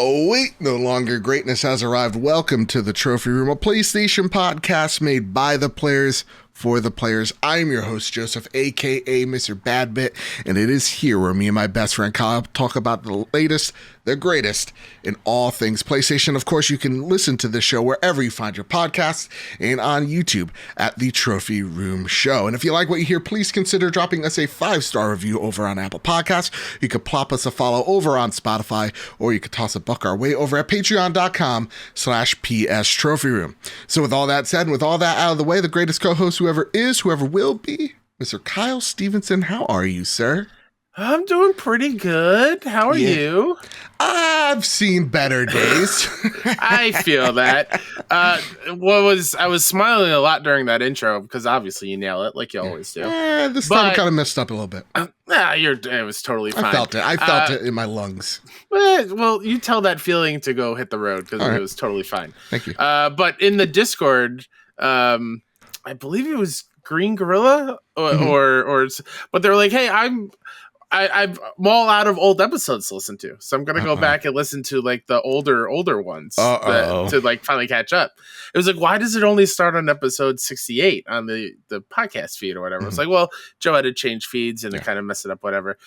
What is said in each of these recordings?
Oh wait, no longer greatness has arrived. Welcome to the Trophy Room, a PlayStation podcast made by the players for the players. I'm your host, Joseph, aka Mr. Badbit, and it is here where me and my best friend Kyle talk about the latest, the greatest in all things PlayStation. Of course, you can listen to this show wherever you find your podcasts and on YouTube at the Trophy Room Show. And if you like what you hear, please consider dropping us a 5-star review over on Apple Podcasts. You could plop us a follow over on Spotify, or you could toss a buck our way over at patreon.com/PS Trophy Room. So with all that said, and with all that out of the way, the greatest co-host whoever is, whoever will be, Mr. Kyle Stevenson. How are you, sir? I'm doing pretty good. How are you? I've seen better days. I feel that. I was smiling a lot during that intro because obviously you nail it like you always do. This time I kind of messed up a little bit. It was totally fine. I felt it in my lungs. Well, you tell that feeling to go hit the road because it was totally fine. Thank you. But in the Discord, I believe it was Green Gorilla or but they're like, hey, I'm all out of old episodes to listen to, so I'm gonna go back and listen to like the older ones to like finally catch up. It was like, why does it only start on episode 68 on the podcast feed or whatever? It's like, well, Joe had to change feeds and it kind of messed it up, whatever.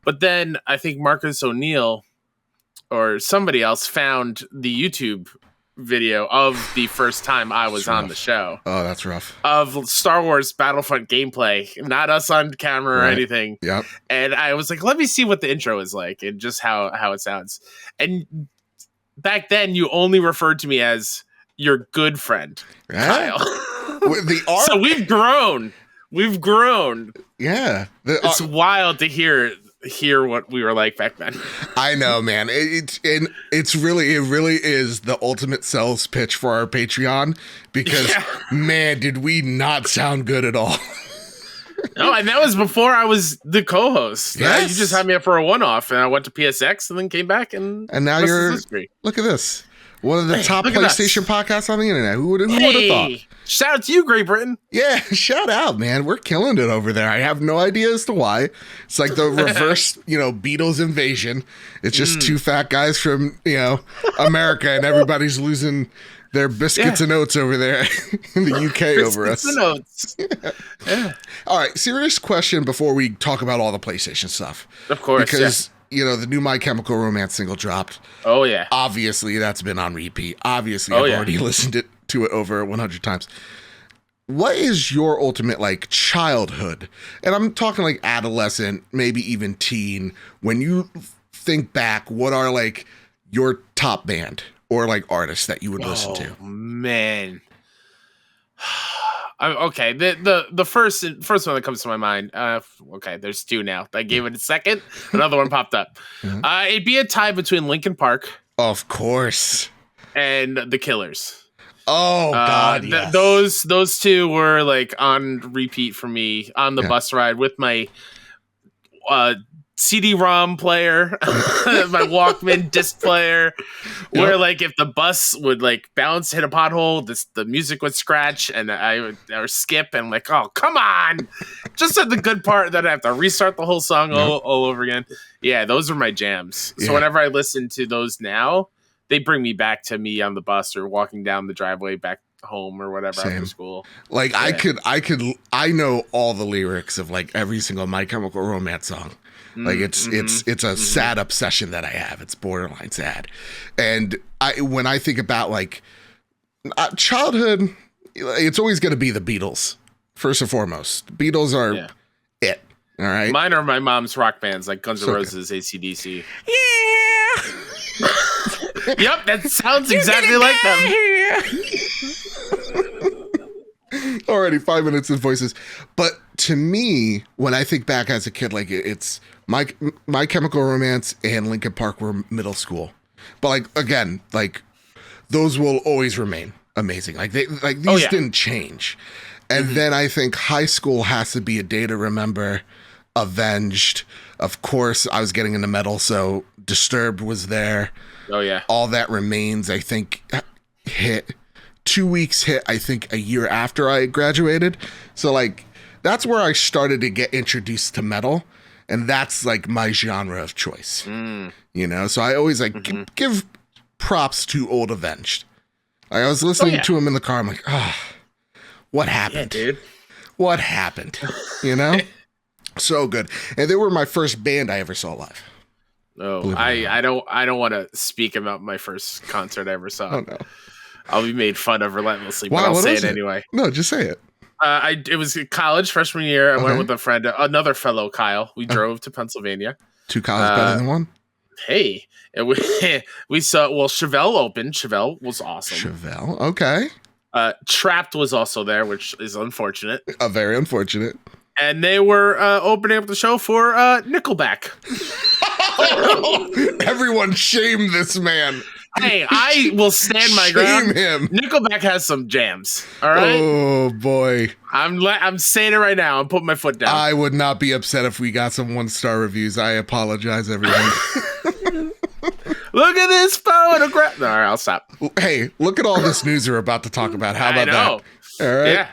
But then I think Marcus O'Neill or somebody else found the YouTube video of the first time I was on the show. Oh, that's rough. Of Star Wars Battlefront gameplay, not us on camera or anything. Yep. And I was like, let me see what the intro is like and just how it sounds. And back then, you only referred to me as your good friend, Kyle. The arc. So we've grown. Yeah. It's wild to hear what we were like back then. I know, man. It really is the ultimate sales pitch for our Patreon because man, did we not sound good at all. No, and that was before I was the co-host. Yes. You just had me for a one-off, and I went to PSX and then came back and now look at this. One of the top PlayStation podcasts on the internet. Who would have thought? Shout out to you, Great Britain. Yeah, shout out, man. We're killing it over there. I have no idea as to why. It's like the reverse, Beatles invasion. It's just two fat guys from, America, and everybody's losing their biscuits and oats over there in the UK over us. Biscuits and oats. Yeah. All right, serious question before we talk about all the PlayStation stuff. Of course, because the new My Chemical Romance single dropped. Oh, yeah. Obviously, that's been on repeat. Obviously, I've already listened to it over 100 times. What is your ultimate, childhood? And I'm talking, adolescent, maybe even teen. When you think back, what are, your top band or, artists that you would listen to? Oh, man. Okay, the first one that comes to my mind. Okay, there's two now. I gave it a second. Another one popped up. It'd be a tie between Linkin Park, of course, and the Killers. Oh God, yes. Those two were on repeat for me on the bus ride with my CD-ROM player, my Walkman disc player, where if the bus would bounce, hit a pothole, the music would scratch and I would skip and oh, come on, just at the good part that I have to restart the whole song all over again. Yeah, those are my jams. So whenever I listen to those now, they bring me back to me on the bus or walking down the driveway back home or whatever after school. I know all the lyrics of every single My Chemical Romance song. It's a sad obsession that I have. It's borderline sad. And when I think about childhood, it's always going to be the Beatles first and foremost. Beatles are it. All right. Mine are my mom's rock bands like Guns N' Roses, AC/DC. Yeah. Yep, that sounds exactly like them. Already 5 minutes in voices. But to me, when I think back as a kid, it's My Chemical Romance and Linkin Park were middle school. But again, those will always remain amazing. These didn't change. And then I think high school has to be a day to remember. Avenged. Of course, I was getting into metal, so Disturbed was there. Oh, yeah. All That Remains, I think, hit. 2 weeks hit, I think, a year after I graduated. So, that's where I started to get introduced to metal. And that's, my genre of choice. So I always, give props to Old Avenged. I was listening to him in the car. I'm like, what happened? Yeah, dude. What happened? You know? So good. And they were my first band I ever saw live. Oh, I don't want to speak about my first concert I ever saw. Oh, no. I'll be made fun of relentlessly, but I'll say it anyway. No, just say it. It was college freshman year. I went with a friend, another fellow Kyle. We drove to Pennsylvania. 2 Kyles better than 1? Hey, and we saw. Well, Chevelle opened. Chevelle was awesome. Chevelle, okay. Trapped was also there, which is unfortunate. Very unfortunate. And they were opening up the show for Nickelback. Everyone shame this man. Hey, I will stand my ground. Shame him. Nickelback has some jams. All right. Oh boy. I'm saying it right now. I'm putting my foot down. I would not be upset if we got some 1-star reviews. I apologize, everyone. Look at this photograph. All right, I'll stop. Hey, look at all this news we're about to talk about. How about that? All right. Yeah.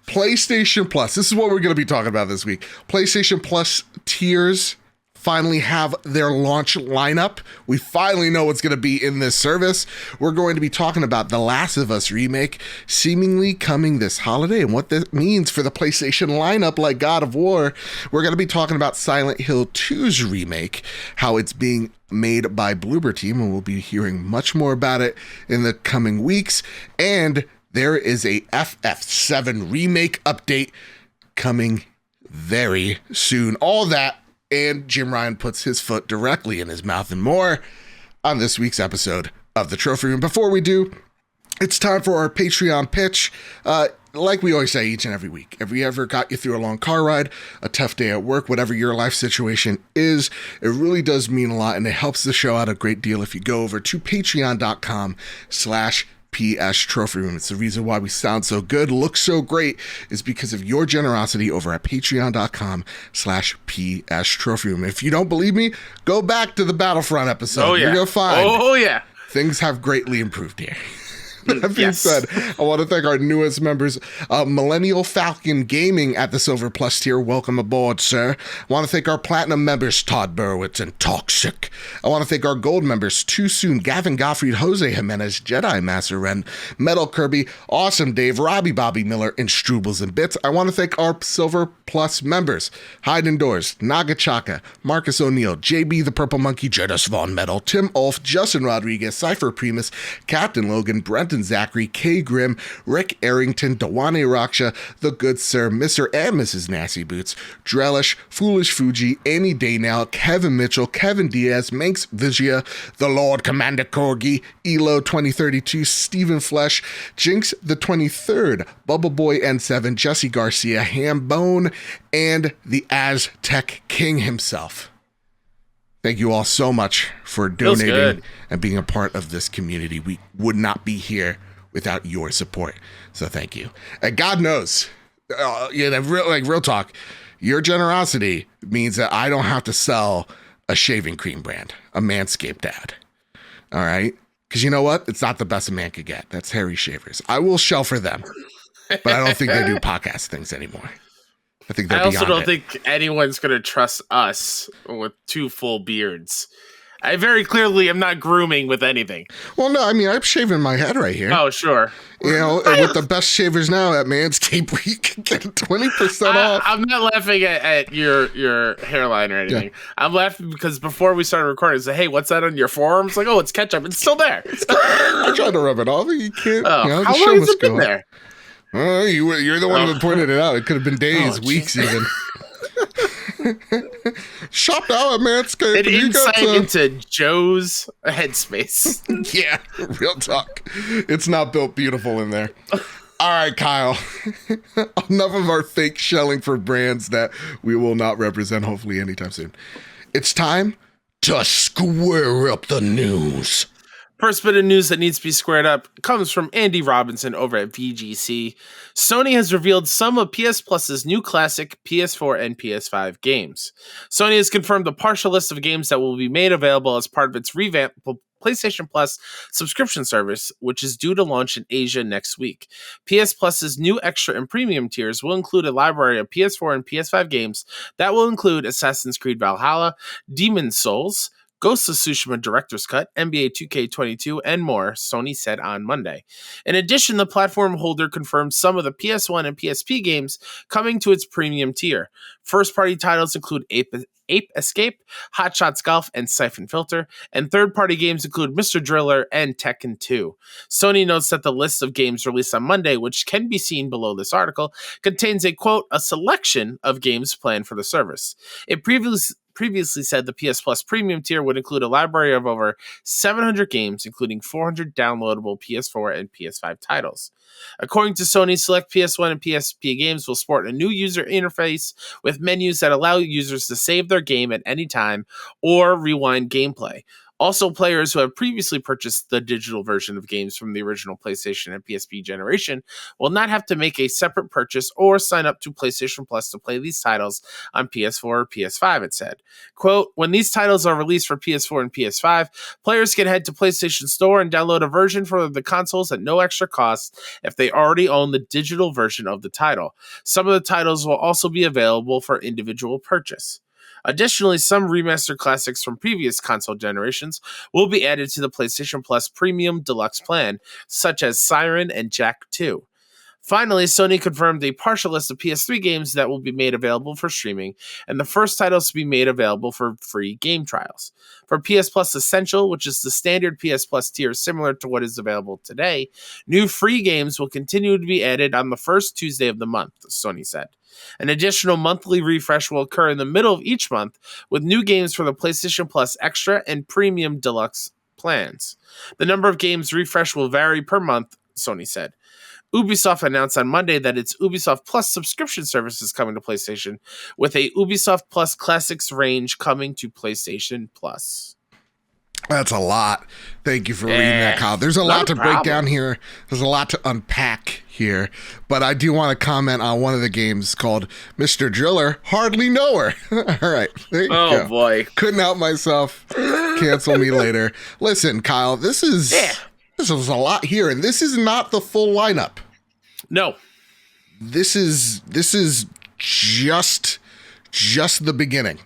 PlayStation Plus. This is what we're going to be talking about this week. PlayStation Plus tiers finally have their launch lineup. We finally know what's going to be in this service. We're going to be talking about The Last of Us remake seemingly coming this holiday and what this means for the PlayStation lineup like God of War. We're going to be talking about Silent Hill 2's remake, how it's being made by Bloober Team, and we'll be hearing much more about it in the coming weeks. And there is a FF7 remake update coming very soon. All that, and Jim Ryan puts his foot directly in his mouth and more on this week's episode of The Trophy Room. Before we do, it's time for our Patreon pitch. Like we always say each and every week, if we ever got you through a long car ride, a tough day at work, whatever your life situation is, it really does mean a lot, and it helps the show out a great deal if you go over to patreon.com/PS Trophy Room. It's the reason why we sound so good, look so great, is because of your generosity over at patreon.com/PS Trophy Room. If you don't believe me, go back to the Battlefront episode. Oh, yeah. You're going to find things have greatly improved here. That being said, I want to thank our newest members, Millennial Falcon Gaming at the Silver Plus tier. Welcome aboard, sir. I want to thank our Platinum members, Todd Burwitz and Toxic. I want to thank our Gold members, Too Soon, Gavin Gottfried, Jose Jimenez, Jedi Master Ren, Metal Kirby, Awesome Dave, Robbie Bobby Miller, and Strubles and Bits. I want to thank our Silver Plus members, Hide Indoors, Naga Chaka, Marcus O'Neill, JB the Purple Monkey, Jedus Von Metal, Tim Ulf, Justin Rodriguez, Cypher Primus, Captain Logan, Brenton Zachary, K. Grimm, Rick Arrington, Dawane Raksha, The Good Sir, Mr. and Mrs. Nasty Boots, Drellish, Foolish Fuji, Annie Daynell, Kevin Mitchell, Kevin Diaz, Manx Vigia, The Lord Commander Corgi, Elo 2032, Stephen Flesh, Jinx the 23rd, Bubble Boy N7, Jesse Garcia, Hambone, and the Aztec King himself. Thank you all so much for donating and being a part of this community. We would not be here without your support. So thank you. And God knows, real talk, your generosity means that I don't have to sell a shaving cream brand, a Manscaped ad. All right? Because you know what? It's not the best a man could get. That's Harry Shavers. I will shelter them, but I don't think they do podcast things anymore. I also don't think anyone's going to trust us with 2 full beards. I very clearly am not grooming with anything. Well, no, I mean, I'm shaving my head right here. Oh, sure. You know, with the best shavers now at Manscaped, we can get 20% off. I'm not laughing at your hairline or anything. Yeah. I'm laughing because before we started recording, I said, hey, what's that on your forearm? It's like, oh, it's ketchup. It's still there. I tried to rub it off. You can't. Oh, how long has it been there? You're the one who pointed it out. It could have been days, weeks, even. Shopped out at Manscaped. An insight into Joe's headspace. Yeah, real talk. It's not built beautiful in there. All right, Kyle. Enough of our fake shelling for brands that we will not represent, hopefully, anytime soon. It's time to square up the news. First bit of news that needs to be squared up comes from Andy Robinson over at VGC. Sony has revealed some of PS Plus's new classic PS4 and PS5 games. Sony has confirmed a partial list of games that will be made available as part of its revamped PlayStation Plus subscription service, which is due to launch in Asia next week. PS Plus's new extra and premium tiers will include a library of PS4 and PS5 games that will include Assassin's Creed Valhalla, Demon's Souls, Ghost of Tsushima Director's Cut, NBA 2K22, and more, Sony said on Monday. In addition, the platform holder confirmed some of the PS1 and PSP games coming to its premium tier. First-party titles include Ape Escape, Hot Shots Golf, and Siphon Filter, and third-party games include Mr. Driller and Tekken 2. Sony notes that the list of games released on Monday, which can be seen below this article, contains a, quote, a selection of games planned for the service. It previously said the PS Plus premium tier would include a library of over 700 games, including 400 downloadable PS4 and PS5 titles. According to Sony, select PS1 and PSP games will sport a new user interface with menus that allow users to save their game at any time or rewind gameplay. Also, players who have previously purchased the digital version of games from the original PlayStation and PSP generation will not have to make a separate purchase or sign up to PlayStation Plus to play these titles on PS4 or PS5, it said. Quote, when these titles are released for PS4 and PS5, players can head to PlayStation Store and download a version for the consoles at no extra cost if they already own the digital version of the title. Some of the titles will also be available for individual purchase. Additionally, some remastered classics from previous console generations will be added to the PlayStation Plus Premium Deluxe plan, such as Siren and Jack 2. Finally, Sony confirmed a partial list of PS3 games that will be made available for streaming, and the first titles to be made available for free game trials. For PS Plus Essential, which is the standard PS Plus tier similar to what is available today, new free games will continue to be added on the first Tuesday of the month, Sony said. An additional monthly refresh will occur in the middle of each month with new games for the PlayStation Plus Extra and Premium Deluxe plans. The number of games refreshed will vary per month, Sony said. Ubisoft announced on Monday that its Ubisoft Plus subscription service is coming to PlayStation, with a Ubisoft Plus Classics range coming to PlayStation Plus. That's a lot. Thank you for reading that, Kyle. There's a lot to break down here. There's a lot to unpack here. But I do want to comment on one of the games called Mr. Driller. Hardly know her. All right. There you go. Oh, boy. Couldn't help myself. Cancel me later. Listen, Kyle, this is a lot here. And this is not the full lineup. No. This is just the beginning.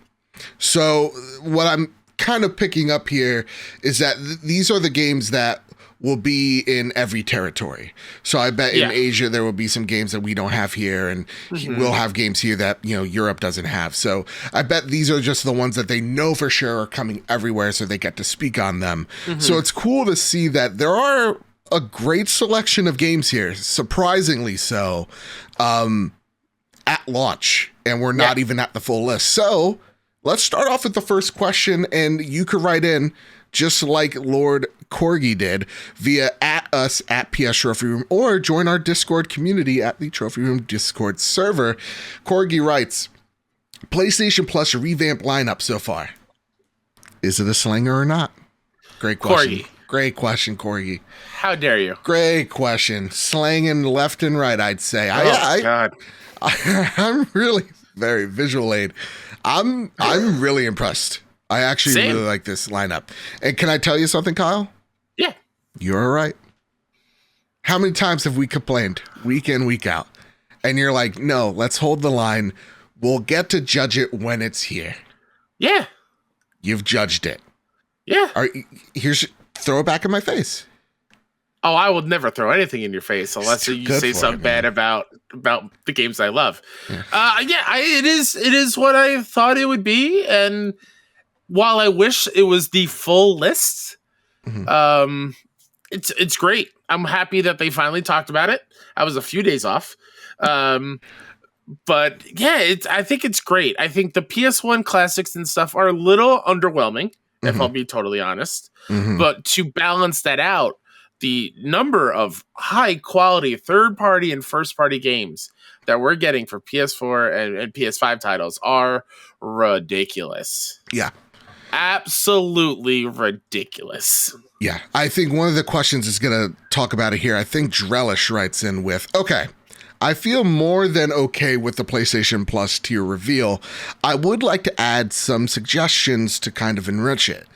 So what I'm kind of picking up here is that these are the games that will be in every territory. So I bet in Asia there will be some games that we don't have here, and we'll have games here that Europe doesn't have. So I bet these are just the ones that they know for sure are coming everywhere, so they get to speak on them. So it's cool to see that there are a great selection of games here, surprisingly so, at launch, and we're not even at the full list. So let's start off with the first question, and you could write in just like Lord Corgi did via @us at PS Trophy Room, or join our Discord community at the Trophy Room Discord server. Corgi writes, PlayStation Plus revamp lineup so far. Is it a slinger or not? Great question. Corgi. Great question, Corgi. How dare you? Great question. Slanging left and right, I'd say. God. I'm really very visual aid. I'm really impressed. I actually really like this lineup. And can I tell you something, Kyle? Yeah. You're right. How many times have we complained week in, week out? And you're like, no, let's hold the line. We'll get to judge it when it's here. Yeah. You've judged it. Yeah. Throw it back in my face. Oh, I will never throw anything in your face unless you say something bad about the games I love. Yeah. It is what I thought it would be, and while I wish it was the full list, it's great. I'm happy that they finally talked about it. I was a few days off, but yeah, I think it's great. I think the PS1 classics and stuff are a little underwhelming, if I'll be totally honest. But to balance that out, the number of high quality third party and first party games that we're getting for PS4 and PS5 titles are ridiculous. Yeah. Absolutely ridiculous. Yeah. I think one of the questions is going to talk about it here. I think Drellish writes in with, okay, I feel more than okay with the PlayStation Plus tier reveal. I would like to add some suggestions to kind of enrich it.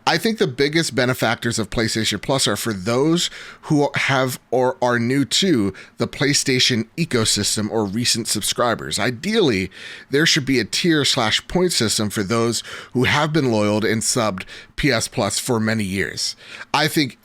I think the biggest benefactors of PlayStation Plus are for those who have or are new to the PlayStation ecosystem or recent subscribers. Ideally, there should be a tier/point system for those who have been loyal and subbed PS Plus for many years. I think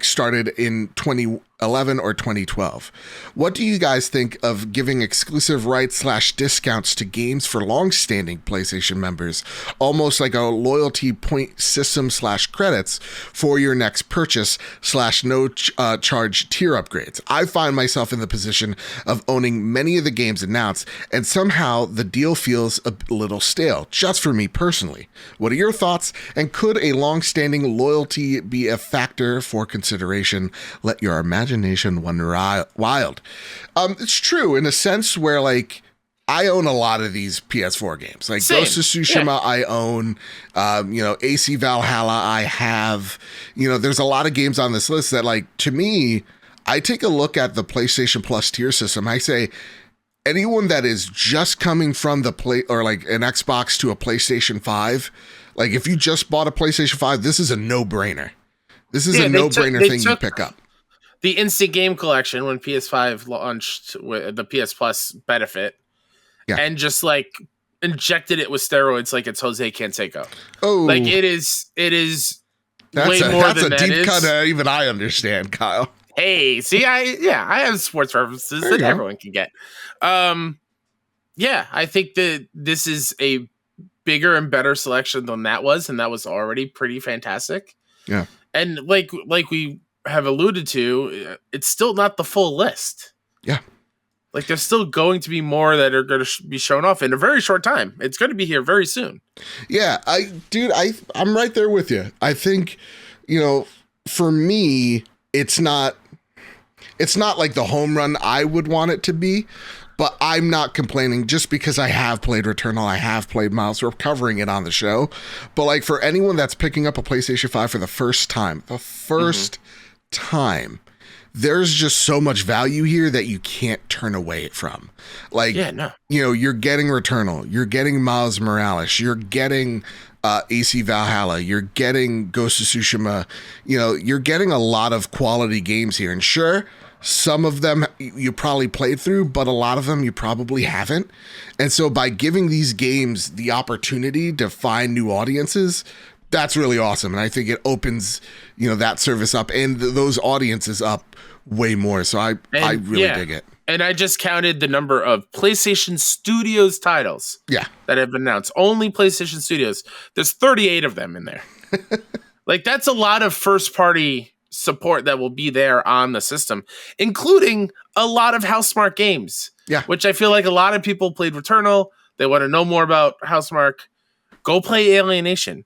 started in 2011 or 2012. What do you guys think of giving exclusive rights/discounts to games for long-standing PlayStation members, almost like a loyalty point system/credits for your next purchase/no charge tier upgrades? I find myself in the position of owning many of the games announced, and somehow the deal feels a little stale, just for me personally. What are your thoughts, and could a long-standing loyalty be a factor for consideration? Let your imagination run wild. It's true in a sense where, like, I own a lot of these PS4 games. Like Same. Ghost of Tsushima, yeah. I own. AC Valhalla, I have. There's a lot of games on this list that, like, to me, I take a look at the PlayStation Plus tier system. I say, anyone that is just coming from the play or like an Xbox to a PlayStation 5, like if you just bought a PlayStation 5, this is a no-brainer. This is a no-brainer thing you pick up. The Instant Game Collection when PS5 launched with the PS Plus benefit, and just like injected it with steroids like it's Jose Canseco. Oh, like it is that's way more than that's that a deep is. cut that even I understand, Kyle. Hey, see, I have sports references that everyone can get. I think that this is a bigger and better selection than that was, and that was already pretty fantastic. Yeah, and like we have alluded to, it's still not the full list. Yeah. Like there's still going to be more that are going to be shown off in a very short time. It's going to be here very soon. Yeah, I'm right there with you. I think, for me, it's not like the home run I would want it to be, but I'm not complaining just because I have played Returnal, I have played Miles. We're covering it on the show. But like for anyone that's picking up a PlayStation 5 for the first time, there's just so much value here that you can't turn away from. Like, you're getting Returnal, you're getting Miles Morales, you're getting AC Valhalla, you're getting Ghost of Tsushima, you're getting a lot of quality games here. And sure, some of them you probably played through, but a lot of them you probably haven't. And so by giving these games the opportunity to find new audiences, that's really awesome. And I think it opens, that service up and those audiences up way more. So I really dig it. And I just counted the number of PlayStation Studios titles that have been announced. Only PlayStation Studios. There's 38 of them in there. Like, that's a lot of first-party support that will be there on the system, including a lot of Housemarque games. Yeah. Which I feel like a lot of people played Returnal. They want to know more about Housemarque. Go play Alienation.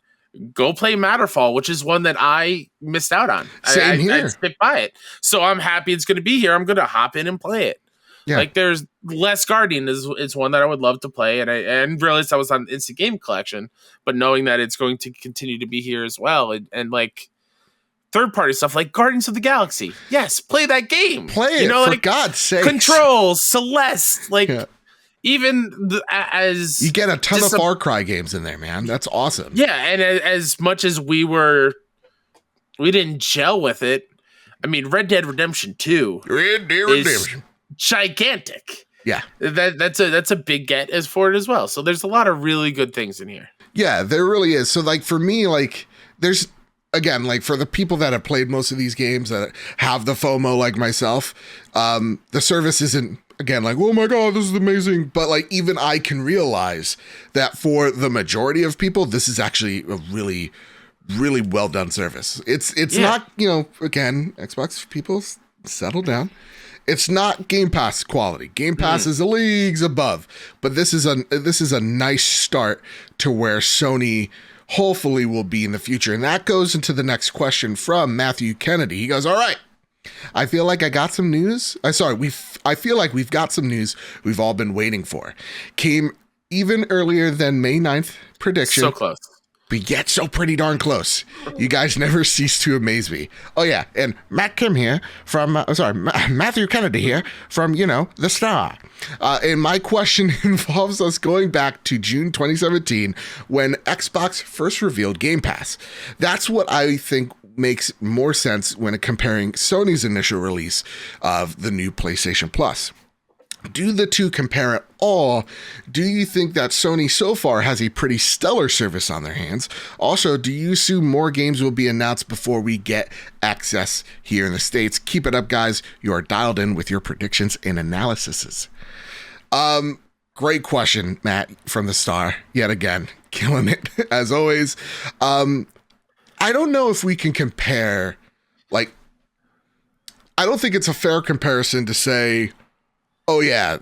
Go play Matterfall, which is one that I missed out on. Same here. I skipped by it. So I'm happy it's going to be here. I'm going to hop in and play it. Yeah. Like there's Last Guardian is one that I would love to play, and I realized I was on Instant Game Collection, but knowing that it's going to continue to be here as well, and like third party stuff like Guardians of the Galaxy, yes, play that game, play it, for God's sake. Control, Celeste, like even as you get a ton of Far Cry games in there, man, that's awesome. Yeah, and as much as we didn't gel with it. I mean, Red Dead Redemption 2 is gigantic. Yeah, that's a big get as for it as well. So there's a lot of really good things in here. Yeah, there really is. So like for me, like there's again, like for the people that have played most of these games that have the FOMO like myself, the service isn't again like, oh my God, this is amazing. But like even I can realize that for the majority of people, this is actually a really, really well done service. It's not, again, Xbox people settle down. It's not Game Pass quality. Game Pass is leagues above, but this is a nice start to where Sony hopefully will be in the future. And that goes into the next question from Matthew Kennedy. He goes, all right, I feel like I got some news. I feel like we've got some news we've all been waiting for. Came even earlier than May 9th prediction. So close. but yet so pretty darn close. You guys never cease to amaze me. Oh yeah, and Matt Kim here from, Matthew Kennedy here from, The Star. And my question involves us going back to June 2017 when Xbox first revealed Game Pass. That's what I think makes more sense when comparing Sony's initial release of the new PlayStation Plus. Do the two compare at all? Do you think that Sony so far has a pretty stellar service on their hands? Also, do you assume more games will be announced before we get access here in the States? Keep it up, guys. You are dialed in with your predictions and analyses. Great question, Matt from The Star. Yet again, killing it, as always. I don't know if we can compare, I don't think it's a fair comparison to say, oh yeah,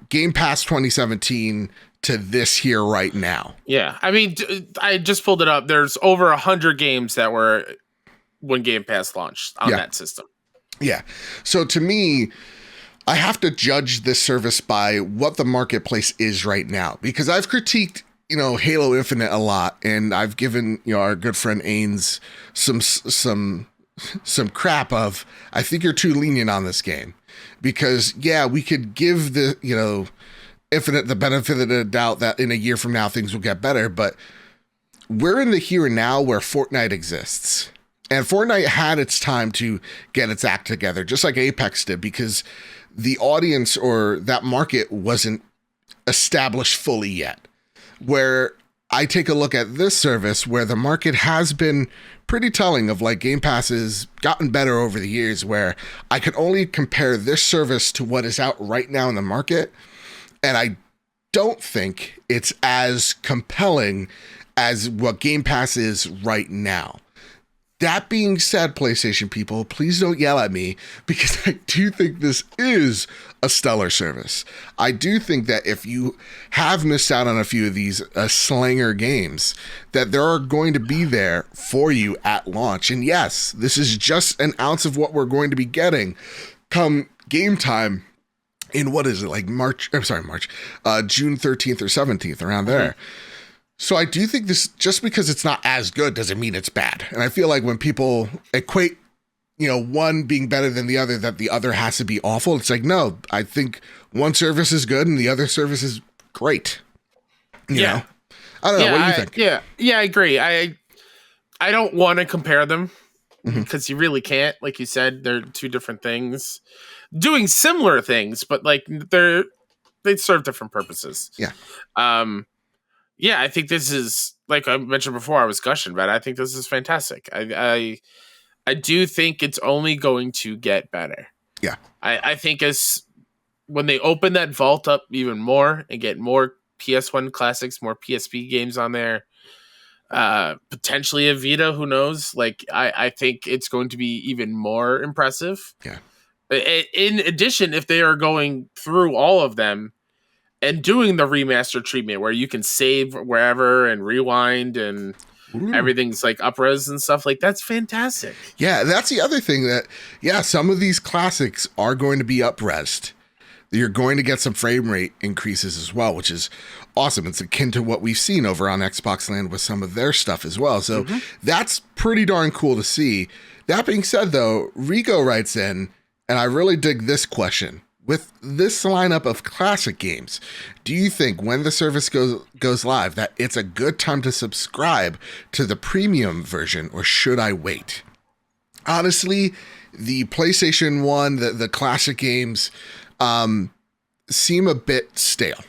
Game Pass 2017 to this here right now. Yeah, I mean, I just pulled it up. There's over 100 games that were when Game Pass launched on that system. Yeah. So to me, I have to judge this service by what the marketplace is right now, because I've critiqued, Halo Infinite a lot, and I've given, our good friend Ains some crap of, I think you're too lenient on this game. Because, we could give the, Infinite the benefit of the doubt that in a year from now things will get better, but we're in the here and now where Fortnite exists. And Fortnite had its time to get its act together, just like Apex did, because the audience or that market wasn't established fully yet. Where I take a look at this service where the market has been pretty telling of Game Pass has gotten better over the years, where I can only compare this service to what is out right now in the market. And I don't think it's as compelling as what Game Pass is right now. That being said, PlayStation people, please don't yell at me, because I do think this is a stellar service. I do think that if you have missed out on a few of these slanger games, that there are going to be there for you at launch. And yes, this is just an ounce of what we're going to be getting come game time in what is it, June 13th or 17th, around there. So I do think this, just because it's not as good doesn't mean it's bad. And I feel like when people equate, one being better than the other, that the other has to be awful. It's no, I think one service is good and the other service is great. You know? I don't know. What do you think? Yeah, I agree. I don't want to compare them because you really can't. Like you said, they're two different things doing similar things, but they serve different purposes. Yeah. Yeah, I think this is, like I mentioned before, I was gushing about it. I think this is fantastic. I do think it's only going to get better. Yeah. I think as when they open that vault up even more and get more PS1 classics, more PSP games on there, potentially a Vita, who knows? I think it's going to be even more impressive. Yeah. In addition, if they are going through all of them and doing the remaster treatment where you can save wherever and rewind and everything's up-res and stuff, that's fantastic. Yeah, that's the other thing that, some of these classics are going to be up-resed. You're going to get some frame rate increases as well, which is awesome. It's akin to what we've seen over on Xbox Land with some of their stuff as well. So that's pretty darn cool to see. That being said, though, Rico writes in, and I really dig this question. With this lineup of classic games, do you think when the service goes live that it's a good time to subscribe to the premium version, or should I wait? Honestly, the PlayStation 1, the classic games seem a bit stale.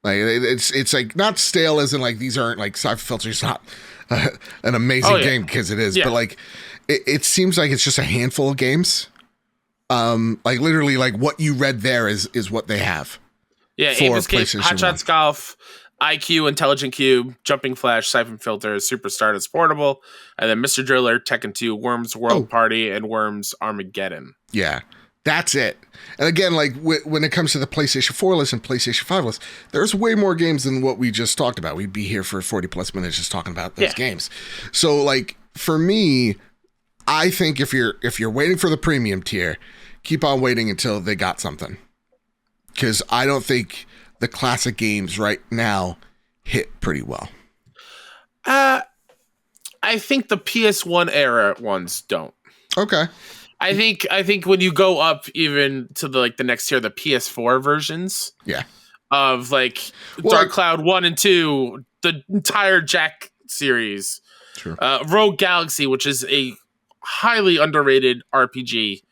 It's not stale as in these aren't Cypher Filter's not an amazing game, because it is, but it seems like it's just a handful of games. Literally, what you read there is what they have. Yeah, for PlayStation Hot Shots Golf, IQ, Intelligent Cube, Jumping Flash, Siphon Filter, Super Stardust Portable, and then Mr. Driller, Tekken 2, Worms World Party, and Worms Armageddon. Yeah, that's it. And again, when it comes to the PlayStation 4 list and PlayStation 5 list, there's way more games than what we just talked about. We'd be here for 40 plus minutes just talking about those games. So, for me, I think if you're waiting for the premium tier, keep on waiting until they got something, because I don't think the classic games right now hit pretty well. Uh, I think the PS1 era ones don't. Okay. I think when you go up even to the next tier, the PS4 versions Yeah. of like Well, Dark Cloud 1 and 2, the entire Jack series, true. Rogue Galaxy, which is a highly underrated RPG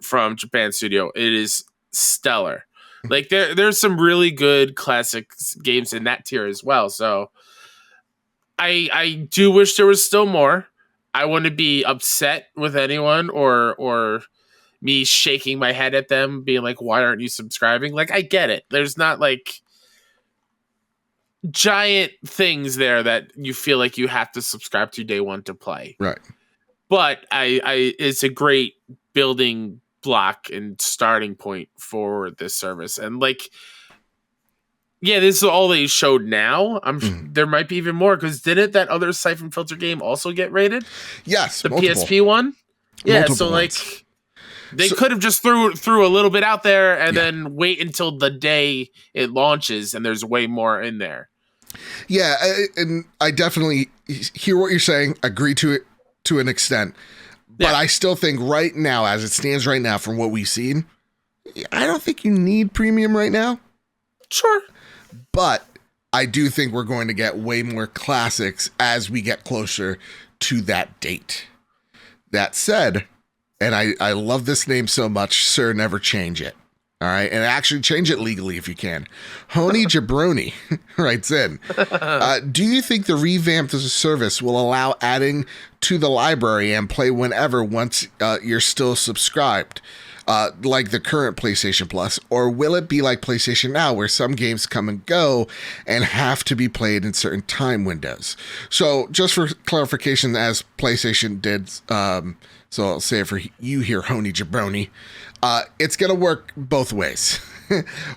from Japan Studio. It is stellar. Like there's some really good classic games in that tier as well. So I do wish there was still more. I wouldn't be upset with anyone or me shaking my head at them being like, why aren't you subscribing? Like, I get it. There's not like giant things there that you feel like you have to subscribe to day one to play. Right. But I it's a great building block and starting point for this service. And like, yeah, this is all they showed now. There might be even more, because didn't that other Siphon Filter game also get rated? Yes, the multiple. PSP one. Yeah, Multiple so like ones. they could have just threw a little bit out there and then wait until the day it launches and there's way more in there. Yeah, and I definitely hear what you're saying. Agree to it to an extent, but I still think right now, as it stands right now, from what we've seen, I don't think you need premium right now. Sure. But I do think we're going to get way more classics as we get closer to that date. That said, and I love this name so much, sir, never change it. All right. And actually change it legally if you can. Honey Jabroni writes in, do you think the revamped service will allow adding to the library and play whenever once you're still subscribed? Like the current PlayStation Plus, or will it be like PlayStation Now, where some games come and go and have to be played in certain time windows? So just for clarification, as PlayStation did, so I'll say it for you here, Honey Jabroni, it's going to work both ways,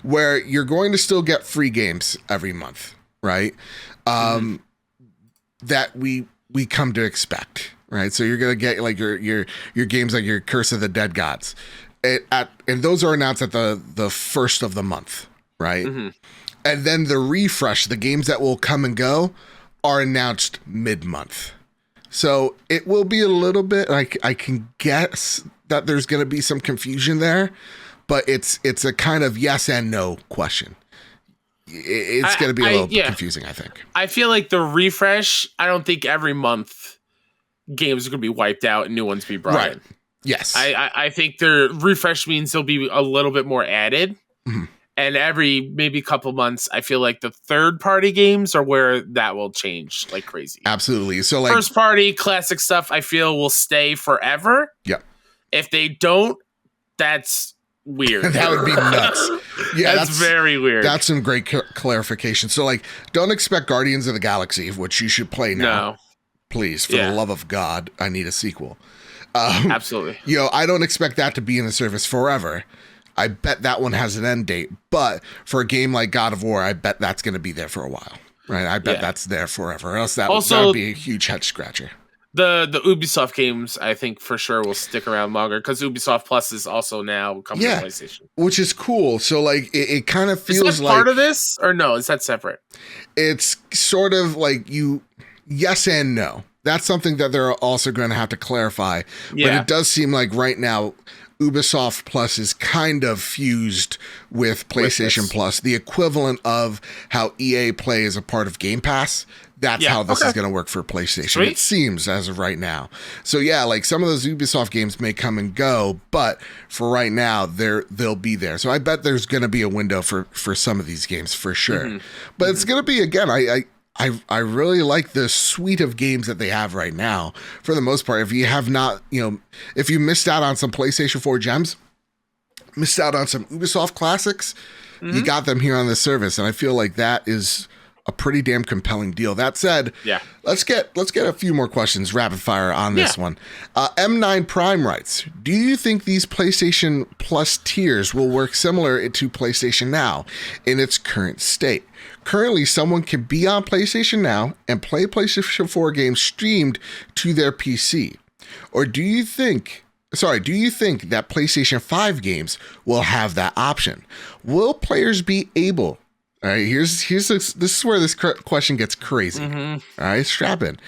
where you're going to still get free games every month, right? That we come to expect, right? So you're going to get like your games like your Curse of the Dead Gods. And those are announced at the first of the month, right? And then the refresh, the games that will come and go, are announced mid-month. So it will be a little bit, I can guess that there's going to be some confusion there, but it's a kind of yes and no question. It's going to be a little confusing, I think. I feel like the refresh, I don't think every month games are going to be wiped out and new ones be brought in. Yes. I think their refresh means there'll be a little bit more added. And every maybe couple months, I feel like the third party games are where that will change like crazy. Absolutely. So like first party classic stuff, I feel will stay forever. Yep. If they don't, that's weird. That would be nuts. Yeah, that's very weird. That's some great clarification. So like, don't expect Guardians of the Galaxy, which you should play now. No. Please, for the love of God, I need a sequel. Absolutely. I don't expect that to be in the service forever. I bet that one has an end date. But for a game like God of War, I bet that's going to be there for a while. Right? I bet that's there forever. Or else that would be a huge head scratcher. The Ubisoft games, I think for sure will stick around longer, because Ubisoft Plus is also now coming to PlayStation. Which is cool. So like it kind of feels like... Is that part of this? Or no? Is that separate? It's sort of like yes and no. That's something that they're also going to have to clarify. Yeah. But it does seem like right now, Ubisoft Plus is kind of fused with PlayStation Plus, the equivalent of how EA Play is a part of Game Pass. That's how this is going to work for PlayStation. Sweet. It seems as of right now. So yeah, like some of those Ubisoft games may come and go, but for right now, they'll be there. So I bet there's going to be a window for some of these games for sure. But it's going to be, again, I really like the suite of games that they have right now. For the most part, if you have not, if you missed out on some PlayStation 4 gems, missed out on some Ubisoft classics, you got them here on this service. And I feel like that is a pretty damn compelling deal. That said, let's get a few more questions rapid fire on this one. M9 Prime writes, do you think these PlayStation Plus tiers will work similar to PlayStation Now in its current state? Currently, someone can be on PlayStation Now and play PlayStation 4 games streamed to their PC. Or do you think that PlayStation 5 games will have that option? Will players be able All right, this is where this question gets crazy. Mm-hmm. All right, strap in.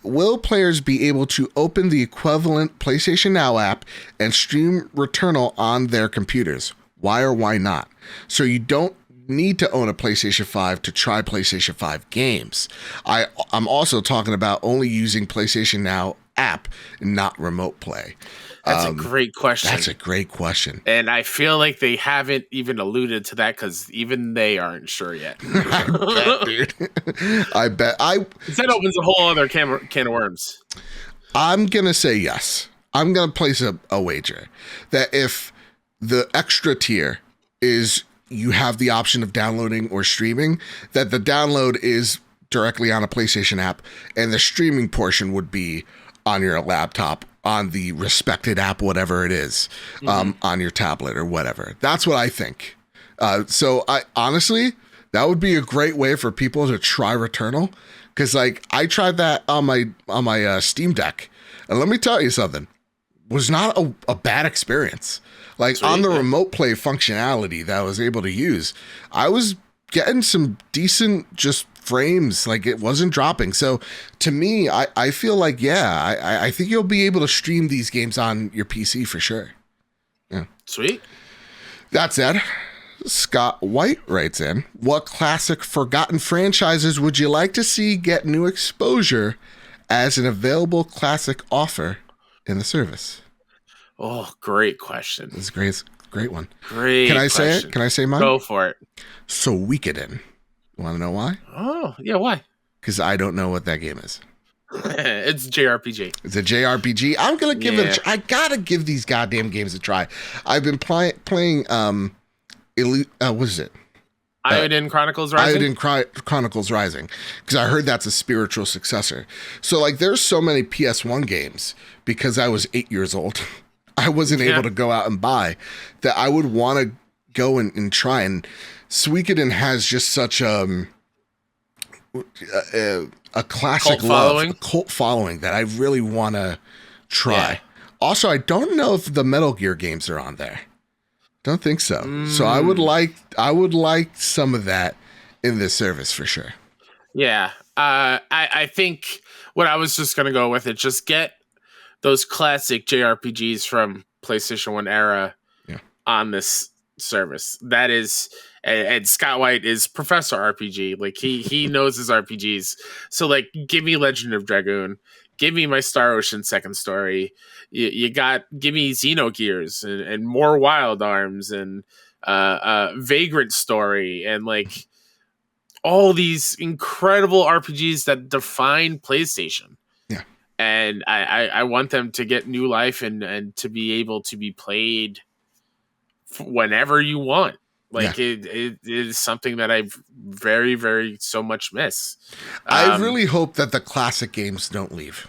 Will players be able to open the equivalent PlayStation Now app and stream Returnal on their computers? Why or why not? So you don't need to own a PlayStation 5 to try PlayStation 5 games. I'm also talking about only using PlayStation Now app, not remote play. That's a great question. That's a great question. And I feel like they haven't even alluded to that because even they aren't sure yet. I bet, dude. I bet. That opens a whole other can of worms. I'm going to say yes. I'm going to place a wager that if the extra tier is you have the option of downloading or streaming, that the download is directly on a PlayStation app and the streaming portion would be on your laptop, on the respected app, whatever it is, on your tablet or whatever. That's what I think. So I honestly, that would be a great way for people to try Returnal. Cause like I tried that on my Steam Deck, and let me tell you something, was not a bad experience. Like Sweet, on the remote play functionality that I was able to use, I was getting some decent just frames, like it wasn't dropping. So to me, I feel like, yeah, I think you'll be able to stream these games on your PC for sure. Yeah. Sweet. That said, Scott White writes in, what classic forgotten franchises would you like to see get new exposure as an available classic offer in the service? Oh, great question. This is great one. Great. Can I question. say it? Can I say mine? Go for it. So Suikoden. Want to know why? Oh, yeah, why? Because I don't know what that game is. It's JRPG. It's a JRPG. I'm gonna give it a try. I gotta give these goddamn games a try. I've been playing what is it? Iodine Chronicles Rising? Iodine Chronicles Rising. Because I heard that's a spiritual successor. So like there's so many PS1 games because I was 8 years old. I wasn't able to go out and buy that I would want to go and try. And Suikoden has just such a classic cult following that I really want to try. Yeah. Also, I don't know if the Metal Gear games are on there. Don't think so. So I would like some of that in this service for sure. Yeah. I think what I was just going to go with it, just get those classic JRPGs from PlayStation 1 era on this service. That is, and Scott White is Professor RPG. Like he knows his RPGs. So like, give me Legend of Dragoon. Give me my Star Ocean second story. Give me Xenogears and more Wild Arms and Vagrant Story and like all these incredible RPGs that define PlayStation. Yeah. And I want them to get new life and to be able to be played whenever you want. Like it is something that I very, very so much miss. I really hope that the classic games don't leave.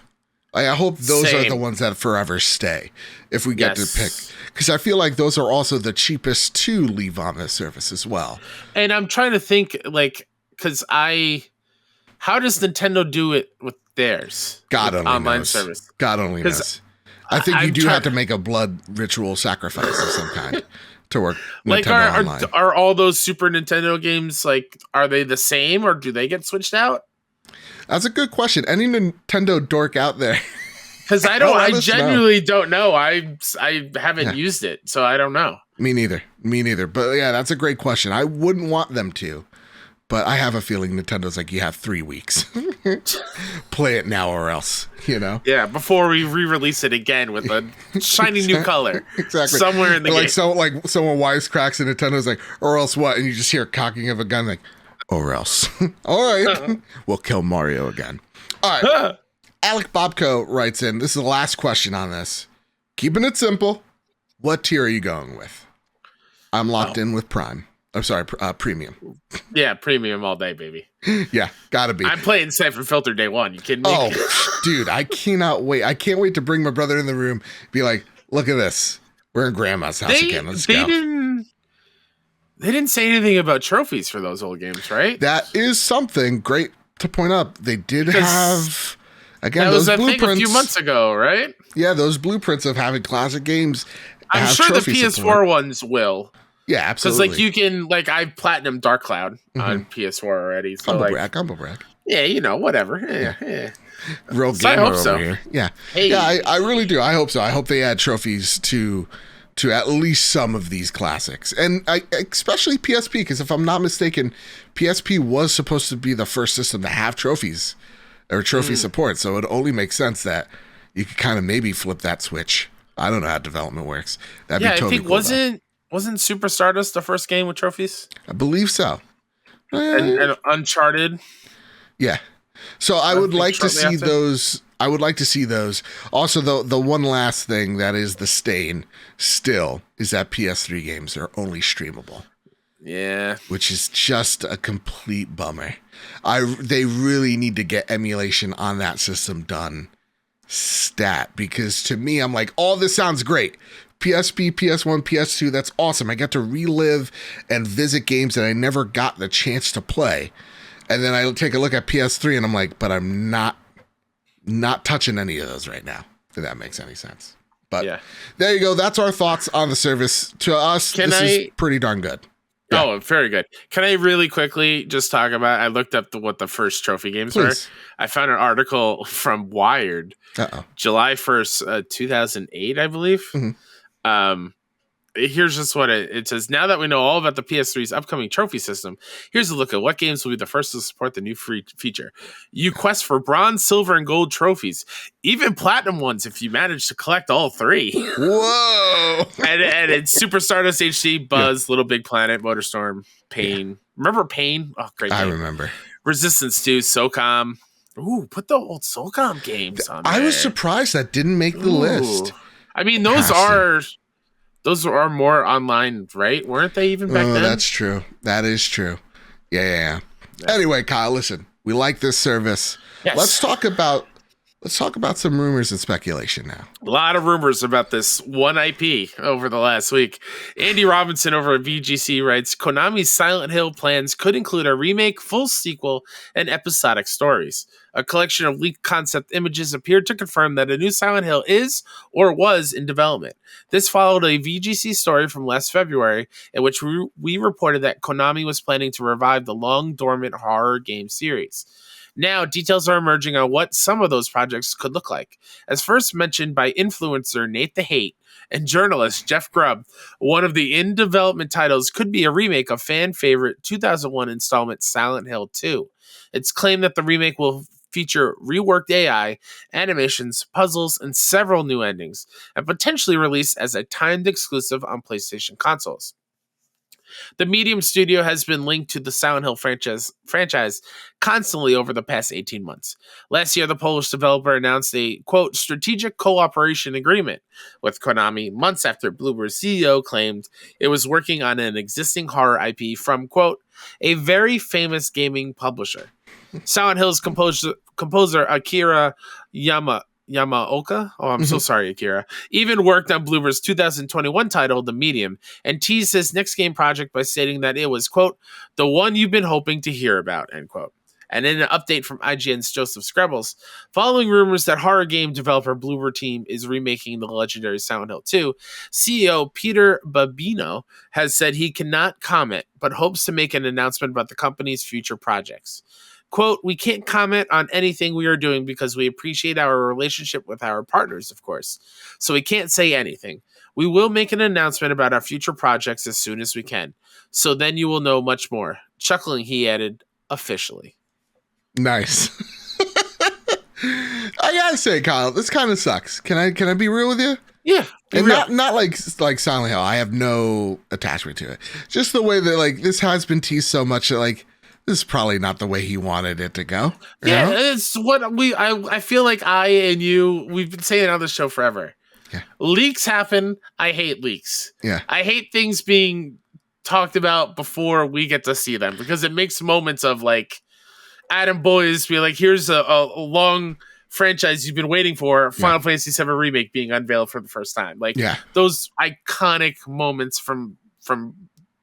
I hope those are the ones that forever stay if we get to pick. Because I feel like those are also the cheapest to leave on this service as well. And I'm trying to think like, because how does Nintendo do it with theirs? God only online knows. Service. God only knows. I think you do have to make a blood ritual sacrifice of some kind to work Nintendo Online. Are all those Super Nintendo games, like, are they the same or do they get switched out? That's a good question. Any Nintendo dork out there? Because I genuinely don't know. I haven't used it, so I don't know. Me neither. But yeah, that's a great question. I wouldn't want them to, but I have a feeling Nintendo's like, you have 3 weeks. Play it now or else, you know? Yeah, before we re-release it again with a shiny new color. Exactly. Somewhere in the game. Like someone wisecracks and Nintendo's like, or else what? And you just hear cocking of a gun like, or else. All right. We'll kill Mario again. All right. Alec Bobko writes in, this is the last question on this. Keeping it simple. What tier are you going with? I'm locked in with Prime. I'm sorry, Premium. Yeah, Premium all day, baby. Yeah, gotta be. I'm playing Siphon Filter day one. You kidding me? Oh, dude, I cannot wait. I can't wait to bring my brother in the room, be like, look at this. We're in Grandma's house again. Let's go. They didn't say anything about trophies for those old games, right? That is something great to point out. They did have, again, that those was blueprints. Thing a few months ago, right? Yeah, those blueprints of having classic games. I'm sure the PS4 ones will. Yeah, Because absolutely. like you can like I've platinum Dark Cloud on PS4 already. So Humble brag. yeah, whatever. Yeah. Real So I gamer hope over so. here. Yeah. Hey. Yeah, I really do. I hope so. I hope they add trophies to at least some of these classics. And especially PSP, because if I'm not mistaken, PSP was supposed to be the first system to have trophies or trophy support. So it only makes sense that you could kind of maybe flip that switch. I don't know how development works. That'd be totally I think cool. wasn't Super Stardust the first game with trophies? I believe so. And Uncharted. Yeah. So I I would think like to shortly see after. those. I would like to see those. Also, the one last thing that is the stain still is that PS3 games are only streamable, Yeah. which is just a complete bummer. They really need to get emulation on that system done stat, because to me, I'm like, all this sounds great. PSP, PS1, PS2, that's awesome. I get to relive and visit games that I never got the chance to play. And then I take a look at PS3 and I'm like, but I'm not touching any of those right now, if that makes any sense. But Yeah. there you go. That's our thoughts on the service. To us, this is pretty darn good. Yeah. Oh, very good. Can I really quickly just talk about? I looked up what the first trophy games Please. were. I found an article from Wired, July 1st, 2008, I believe. Here's just what it says. Now that we know all about the PS3's upcoming trophy system, here's a look at what games will be the first to support the new free feature. You quest for bronze, silver, and gold trophies, even platinum ones if you manage to collect all three. Whoa! and it's Super Stardust HD, Buzz, Little Big Planet, Motorstorm, Pain. Yeah. Remember Pain? Oh, great game. I remember. Resistance 2, SOCOM. Ooh, put the old SOCOM games on there. I was surprised that didn't make the list. I mean, those are more online, right? Weren't they even back then? That's true. That is true. Yeah. Anyway, Kyle, listen, we like this service. Yes. Let's talk about some rumors and speculation now. A lot of rumors about this one IP over the last week. Andy Robinson over at VGC writes, Konami's Silent Hill plans could include a remake, full sequel, and episodic stories. A collection of leaked concept images appeared to confirm that a new Silent Hill is or was in development. This followed a VGC story from last February in which we reported that Konami was planning to revive the long-dormant horror game series. Now, details are emerging on what some of those projects could look like. As first mentioned by influencer Nate the Hate and journalist Jeff Grubb, one of the in-development titles could be a remake of fan-favorite 2001 installment Silent Hill 2. It's claimed that the remake will feature reworked AI, animations, puzzles, and several new endings, and potentially released as a timed exclusive on PlayStation consoles. The Medium studio has been linked to the Silent Hill franchise constantly over the past 18 months. Last year, the Polish developer announced a, quote, strategic cooperation agreement with Konami months after Bloober's CEO claimed it was working on an existing horror IP from, quote, a very famous gaming publisher. Silent Hill's composer Akira Yamaoka, I'm so sorry, Akira, even worked on Bloober's 2021 title, The Medium, and teased his next game project by stating that it was, quote, the one you've been hoping to hear about, end quote. And in an update from IGN's Joseph Screbbles, following rumors that horror game developer Bloober Team is remaking the legendary Silent Hill 2, CEO Peter Babino has said he cannot comment, but hopes to make an announcement about the company's future projects. Quote, we can't comment on anything we are doing because we appreciate our relationship with our partners, of course. So we can't say anything. We will make an announcement about our future projects as soon as we can. So then you will know much more. Chuckling, he added, officially. Nice. I gotta say, Kyle, this kind of sucks. Can I be real with you? Yeah. And not like Silent Hill. I have no attachment to it. Just the way that like this has been teased so much that like this is probably not the way he wanted it to go. Yeah, it's what I feel like I and you, we've been saying on the show forever. Yeah. Leaks happen. I hate leaks. Yeah. I hate things being talked about before we get to see them because it makes moments of like Adam Boyes be like, here's a long franchise you've been waiting for, Final Fantasy VII Remake being unveiled for the first time. Like those iconic moments from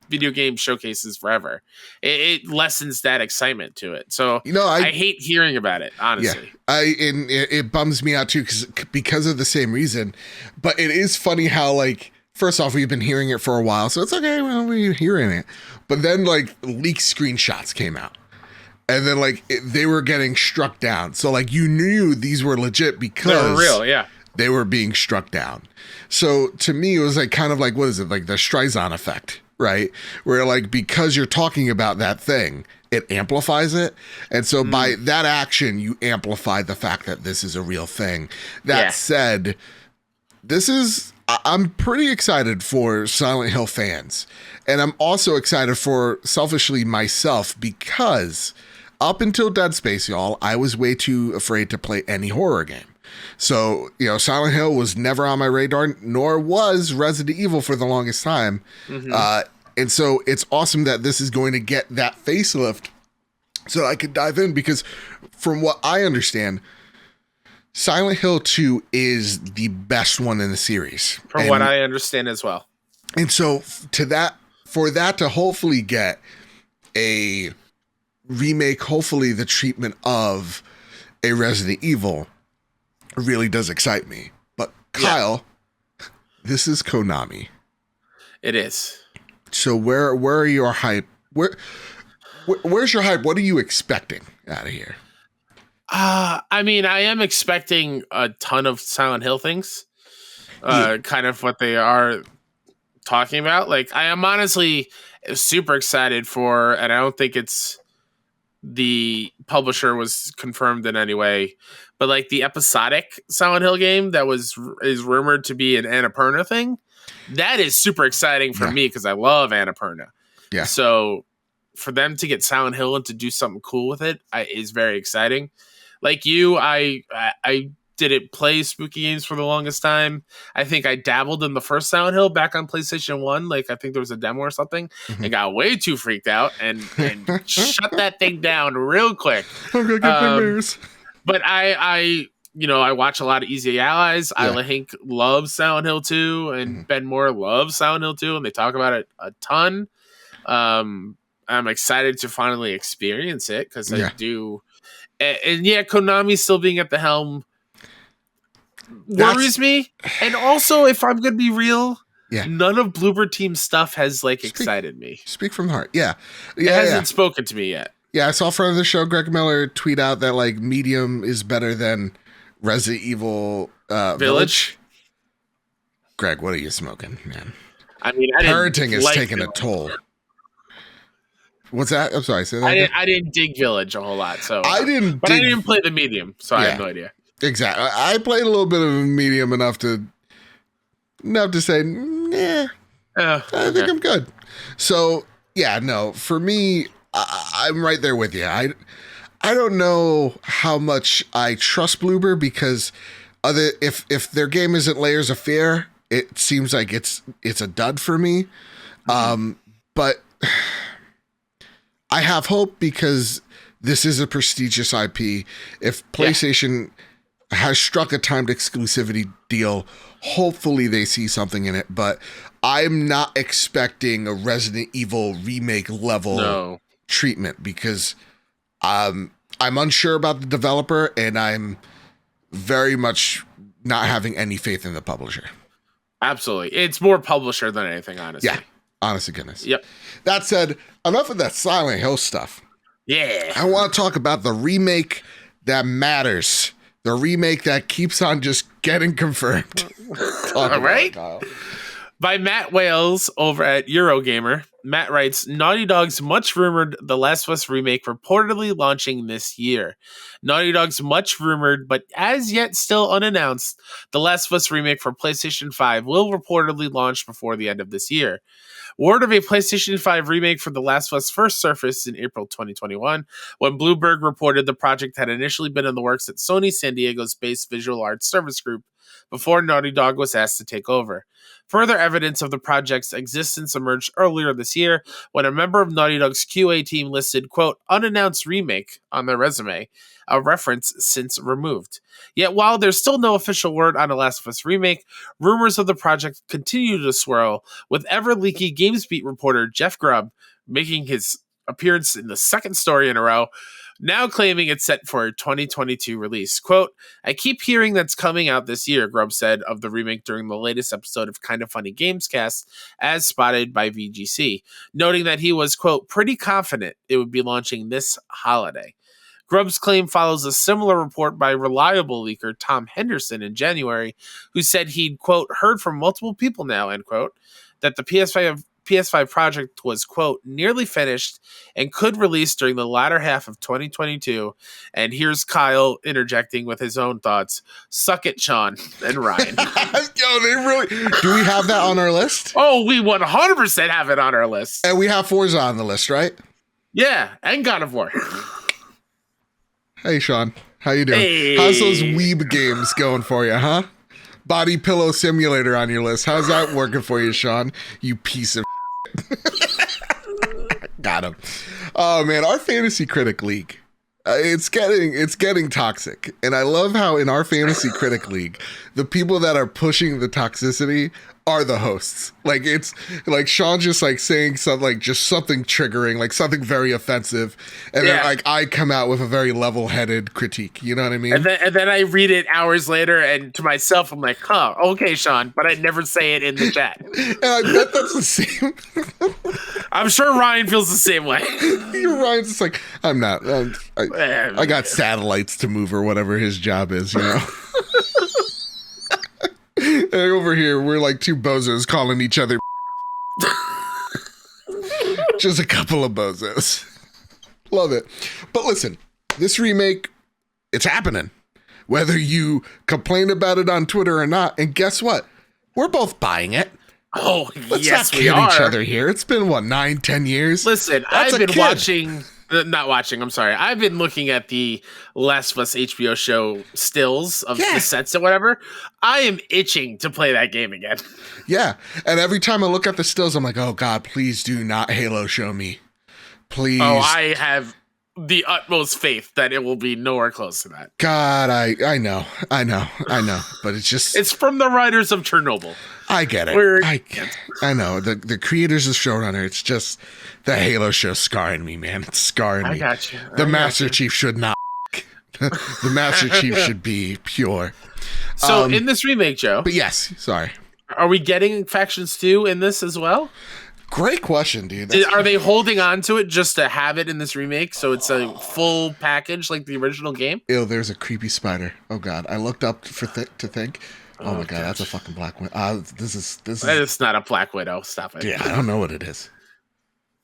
video game showcases forever. It lessens that excitement to it. So I hate hearing about it, honestly. Yeah, it bums me out too because of the same reason. But it is funny how like first off, we've been hearing it for a while, so it's okay. Well, we're hearing it. But then, like, leaked screenshots came out. And then, like, they were getting struck down. So, like, you knew these were legit because They were real, yeah. they were being struck down. So, to me, it was, like, kind of like, what is it? Like, the Streisand effect, right? Where, like, because you're talking about that thing, it amplifies it. And so, by that action, you amplify the fact that this is a real thing. That said, I'm pretty excited for Silent Hill fans. And I'm also excited for, selfishly, myself, because up until Dead Space, y'all, I was way too afraid to play any horror game. So, Silent Hill was never on my radar, nor was Resident Evil for the longest time. And so it's awesome that this is going to get that facelift so I could dive in, because from what I understand, Silent Hill 2 is the best one in the series. From what I understand as well. And so for that to hopefully get a remake, hopefully the treatment of a Resident Evil, really does excite me. But Kyle, this is Konami. It is. So where are your hype? Where's your hype? What are you expecting out of here? I mean, I am expecting a ton of Silent Hill things. Kind of what they are talking about. Like, I am honestly super excited for, and I don't think it's the publisher was confirmed in any way, but like the episodic Silent Hill game that is rumored to be an Annapurna thing. That is super exciting for me because I love Annapurna. Yeah. So for them to get Silent Hill and to do something cool with it is very exciting. Like you, I didn't play spooky games for the longest time. I think I dabbled in the first Silent Hill back on PlayStation 1. Like, I think there was a demo or something, and got way too freaked out and shut that thing down real quick. I'm going to get nightmares. But I watch a lot of Easy Allies. Yeah. I think loves Silent Hill 2, and Ben Moore loves Silent Hill 2, and they talk about it a ton. I'm excited to finally experience it because I do. And Konami still being at the helm worries me. And also, if I'm going to be real, none of Bloober Team's stuff has excited me. Speak from the heart. Yeah. It hasn't spoken to me yet. Yeah, I saw friend of the show, Greg Miller, tweet out that Medium is better than Resident Evil Village. Greg, what are you smoking, man? I mean, parenting is taking a toll. What's that? I'm sorry. Say that again? I didn't dig Village a whole lot, so I didn't play the Medium, so I have no idea. Exactly. I played a little bit of Medium enough to say, I think I'm good. So for me, I'm right there with you. I don't know how much I trust Bloober because if their game isn't Layers of Fear, it seems like it's a dud for me. But I have hope because this is a prestigious IP. If PlayStation has struck a timed exclusivity deal, hopefully they see something in it. But I'm not expecting a Resident Evil remake level treatment because I'm unsure about the developer and I'm very much not having any faith in the publisher. Absolutely. It's more publisher than anything, honestly. Yeah. Honest to goodness. Yep. That said, enough of that Silent Hill stuff. Yeah. I want to talk about the remake that matters. The remake that keeps on just getting confirmed. All right. By Matt Wales over at Eurogamer. Matt writes, Naughty Dog's much rumored The Last of Us remake reportedly launching this year. Naughty Dog's much rumored, but as yet still unannounced, The Last of Us remake for PlayStation 5 will reportedly launch before the end of this year. Word of a PlayStation 5 remake for The Last of Us first surfaced in April 2021, when Bloomberg reported the project had initially been in the works at Sony San Diego's based Visual Arts Service Group before Naughty Dog was asked to take over. Further evidence of the project's existence emerged earlier this year when a member of Naughty Dog's QA team listed, quote, unannounced remake on their resume, a reference since removed. Yet while there's still no official word on a Last of Us remake, rumors of the project continue to swirl, with ever-leaky GamesBeat reporter Jeff Grubb making his appearance in the second story in a row, now claiming it's set for a 2022 release. Quote, I keep hearing that's coming out this year, Grubb said of the remake during the latest episode of Kinda Funny Gamescast, as spotted by VGC, noting that he was, quote, pretty confident it would be launching this holiday. Grubb's claim follows a similar report by reliable leaker Tom Henderson in January, who said he'd, quote, heard from multiple people now, end quote, that the PS5 project was, quote, nearly finished and could release during the latter half of 2022. And here's Kyle interjecting with his own thoughts. Suck it, Sean and Ryan. Yo, they really... Do we have that on our list? Oh, we 100% have it on our list. And we have Forza on the list, right? Yeah, and God of War. Hey, Sean. How you doing? Hey. How's those weeb games going for you, huh? Body Pillow Simulator on your list. How's that working for you, Sean? You piece of Got him. Oh, man. Our Fantasy Critic League. It's getting toxic. And I love how in our Fantasy Critic League, the people that are pushing the toxicity are the hosts. Like, it's like Sean just like saying something, like just something triggering, like something very offensive. And then like I come out with a very level-headed critique. You know what I mean? And then I read it hours later, and to myself, I'm like, huh, okay, Sean, but I'd never say it in the chat. And I bet that's the same. I'm sure Ryan feels the same way. Ryan's just like, I'm not. I got satellites to move or whatever his job is, you know? And over here, we're like two bozos calling each other. Just a couple of bozos. Love it. But listen, this remake, it's happening. Whether you complain about it on Twitter or not, and guess what? We're both buying it. Oh, Let's yes, not we kid are. each other here. It's been, what, 9-10 years? Listen, That's I've a been kid. watching... Not watching, I'm sorry. I've been looking at the Last of Us HBO show stills of the sets or whatever. I am itching to play that game again. Yeah. And every time I look at the stills, I'm like, oh, God, please do not Halo show me. Please. Oh, I have the utmost faith that it will be nowhere close to that. God, I know. But it's just... It's from the writers of Chernobyl. I get it. I know. The creators of Showrunner, it's just the Halo show scarring me, man. It's scarring me. I got you. The Master Chief should not. The Master Chief should be pure. So in this remake, Joe. But yes, sorry. Are we getting Factions 2 in this as well? Great question, dude. Are they holding on to it just to have it in this remake so it's a full package like the original game? Ew, there's a creepy spider. Oh, God. I looked up to think. Oh my God, that's a fucking black widow. This is. It's not a Black Widow. Stop it. Yeah, I don't know what it is.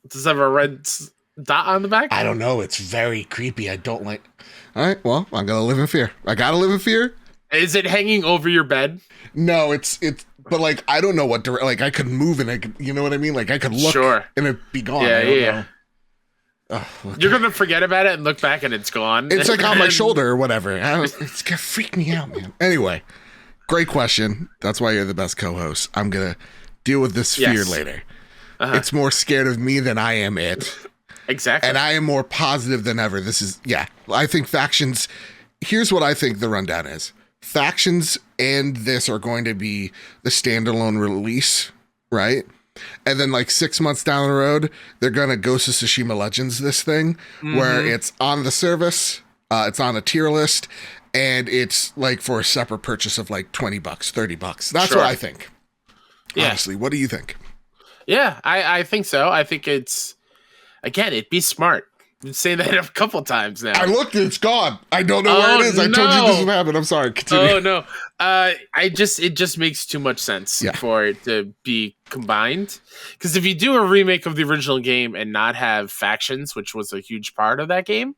Does it have a red dot on the back? I don't know. It's very creepy. I don't like. All right, well, I'm gonna live in fear. I gotta live in fear. Is it hanging over your bed? No, it's. But like, I don't know what. Like, I could move and I could. You know what I mean? Like, I could look and it'd be gone. Yeah. Oh, you're gonna forget about it and look back and it's gone. It's like on my shoulder or whatever. It's gonna freak me out, man. Anyway. Great question. That's why you're the best co-host. I'm going to deal with this fear later. It's more scared of me than I am it. Exactly. And I am more positive than ever. I think Factions, here's what I think the rundown is. Factions and this are going to be the standalone release, right? And then like 6 months down the road, they're going to Ghost of Tsushima Legends this thing, where it's on the service, it's on a tier list, and it's like for a separate purchase of like $20, $30. That's what I think. Yeah. Honestly, what do you think? Yeah, I think so. I think it's, again, it'd be smart. I've saying that a couple times now. I looked, it's gone. I don't know where it is. I told you this would happen. I'm sorry. Continue. Oh, no. It just makes too much sense for it to be combined. Because if you do a remake of the original game and not have Factions, which was a huge part of that game,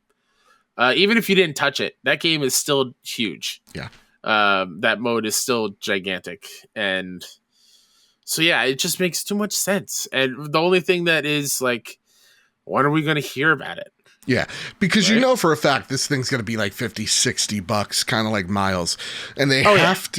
even if you didn't touch it, that game is still huge. Yeah. That mode is still gigantic. And so, yeah, it just makes too much sense. And the only thing that is like, when are we going to hear about it? Yeah, because you know for a fact this thing's going to be like $50-$60, kind of like Miles. And they have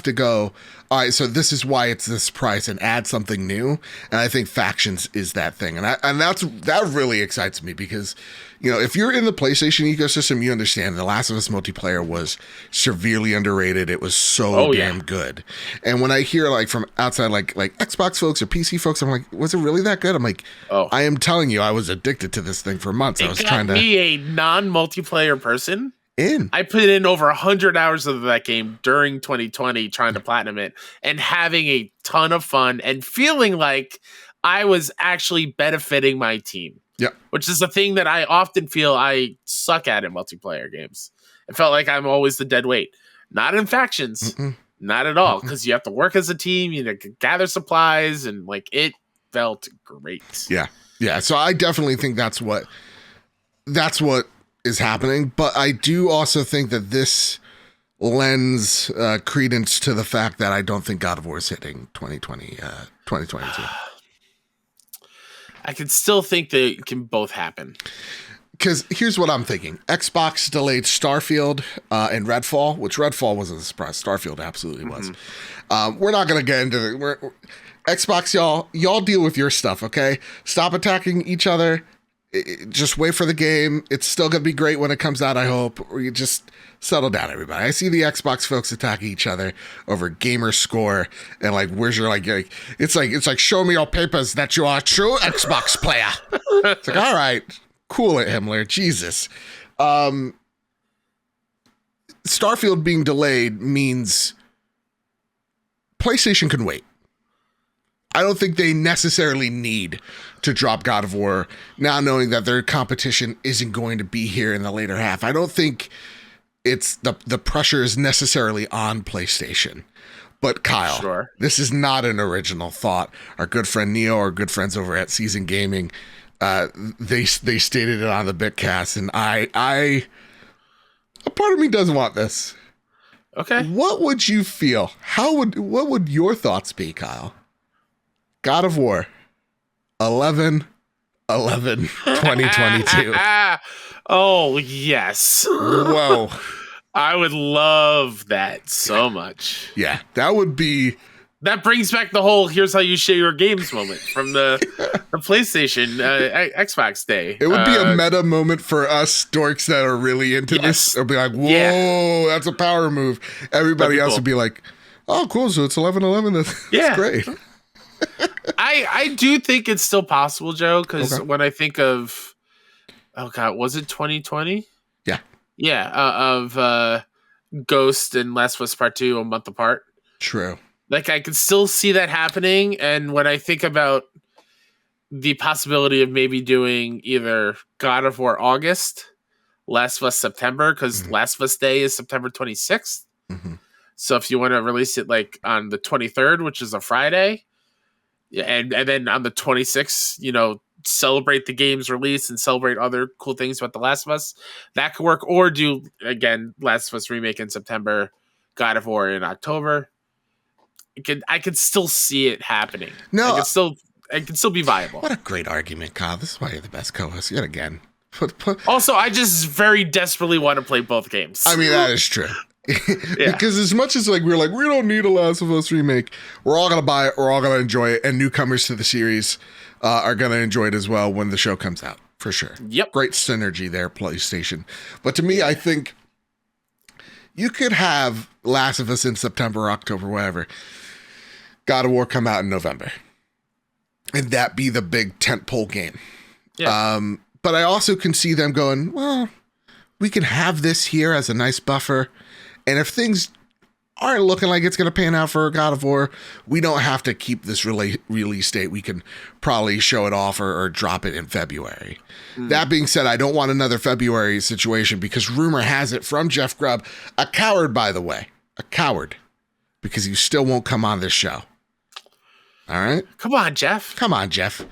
to go, all right, so this is why it's this price, and add something new. And I think Factions is that thing. And that really excites me because, you know, if you're in the PlayStation ecosystem, you understand The Last of Us multiplayer was severely underrated. It was so damn good. And when I hear like from outside, like Xbox folks or PC folks, I'm like, was it really that good? I'm like, I am telling you, I was addicted to this thing for months. months. I was It trying got to me a non-multiplayer person. in. I put in over 100 hours of that game during 2020 trying to platinum it and having a ton of fun and feeling like I was actually benefiting my team. Yep. Which is a thing that I often feel I suck at in multiplayer games. It felt like I'm always the dead weight. Not in factions. Mm-mm. Not at all. Because you have to work as a team, you know, gather supplies, and like it felt great. Yeah. Yeah. So I definitely think that's what is happening. But I do also think that this lends credence to the fact that I don't think God of War is hitting 2022. I can still think that it can both happen. Because here's what I'm thinking. Xbox delayed Starfield and Redfall, which Redfall wasn't a surprise. Starfield absolutely was. We're not going to get into the... Xbox, y'all deal with your stuff, okay? Stop attacking each other. Just wait for the game. It's still going to be great when it comes out, I hope. Or you just settle down, everybody. I see the Xbox folks attacking each other over gamer score and like, where's your like it's like show me your papers that you are a true Xbox player. It's like, all right, cool it, Himmler. Jesus. Starfield being delayed means PlayStation can wait. I don't think they necessarily need to drop God of War now, knowing that their competition isn't going to be here in the later half. I don't think it's the pressure is necessarily on PlayStation. But Kyle, Sure. This is not an original thought. Our good friend Neo, our good friends over at Season Gaming, they stated it on the Bitcast, and I a part of me does want this. Okay. What would you feel? What would your thoughts be, Kyle? God of War 11/11/2022. Oh, yes. Whoa. I would love that so much. Yeah, that would be... That brings back the whole here's how you share your games moment from the PlayStation Xbox Day. It would be a meta moment for us dorks that are really into this. It'll be like, whoa, that's a power move. Everybody else would be like, oh, cool, so it's 11/11. That's great. I do think it's still possible, Joe, because when I think of, oh God, was it 2020? Yeah. Yeah, of Ghost and Last of Us Part 2 a month apart. True. Like, I can still see that happening, and when I think about the possibility of maybe doing either God of War August, Last of Us September, because Last of Us Day is September 26th. Mm-hmm. So if you want to release it like on the 23rd, which is a Friday, and then on the 26th, you know, celebrate the game's release and celebrate other cool things about The Last of Us, that could work. Or do, again, Last of Us Remake in September, God of War in October. I could still see it happening. No, it can still be viable. What a great argument, Kyle. This is why you're the best co-host yet again. Also, I just very desperately want to play both games. I mean, that is true. Because as much as like we don't need a Last of Us remake, we're all gonna buy it, we're all gonna enjoy it, and newcomers to the series are gonna enjoy it as well when the show comes out, for sure. Yep. Great synergy there, PlayStation. But to me, I think you could have Last of Us in September, October, whatever. God of War come out in November, and that be the big tentpole game. Yeah. But I also can see them going, well, we can have this here as a nice buffer. And if things aren't looking like it's going to pan out for God of War, we don't have to keep this release date. We can probably show it off or drop it in February. That being said, I don't want another February situation because rumor has it from Jeff Grubb, a coward, by the way, a coward, because you still won't come on this show. All right? Come on, Jeff. Come on, Jeff.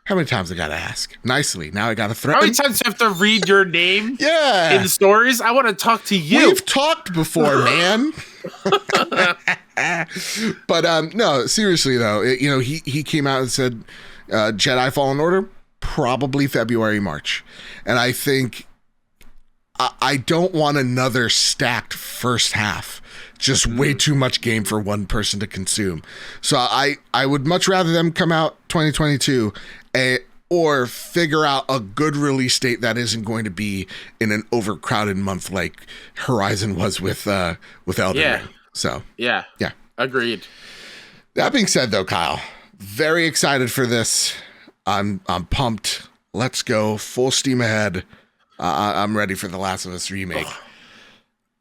How many times I got to ask? Nicely. Now I got to threaten. How many times do you have to read your name in the stories? I want to talk to you. We've talked before, man. But no, seriously, though, he came out and said Jedi Fallen Order, probably February, March. And I think I don't want another stacked first half. Just way too much game for one person to consume. So I would much rather them come out 2022 or figure out a good release date that isn't going to be in an overcrowded month like Horizon was with Elden Ring. So yeah, agreed. That being said, though, Kyle, very excited for this. I'm pumped. Let's go full steam ahead. I'm ready for the Last of Us remake.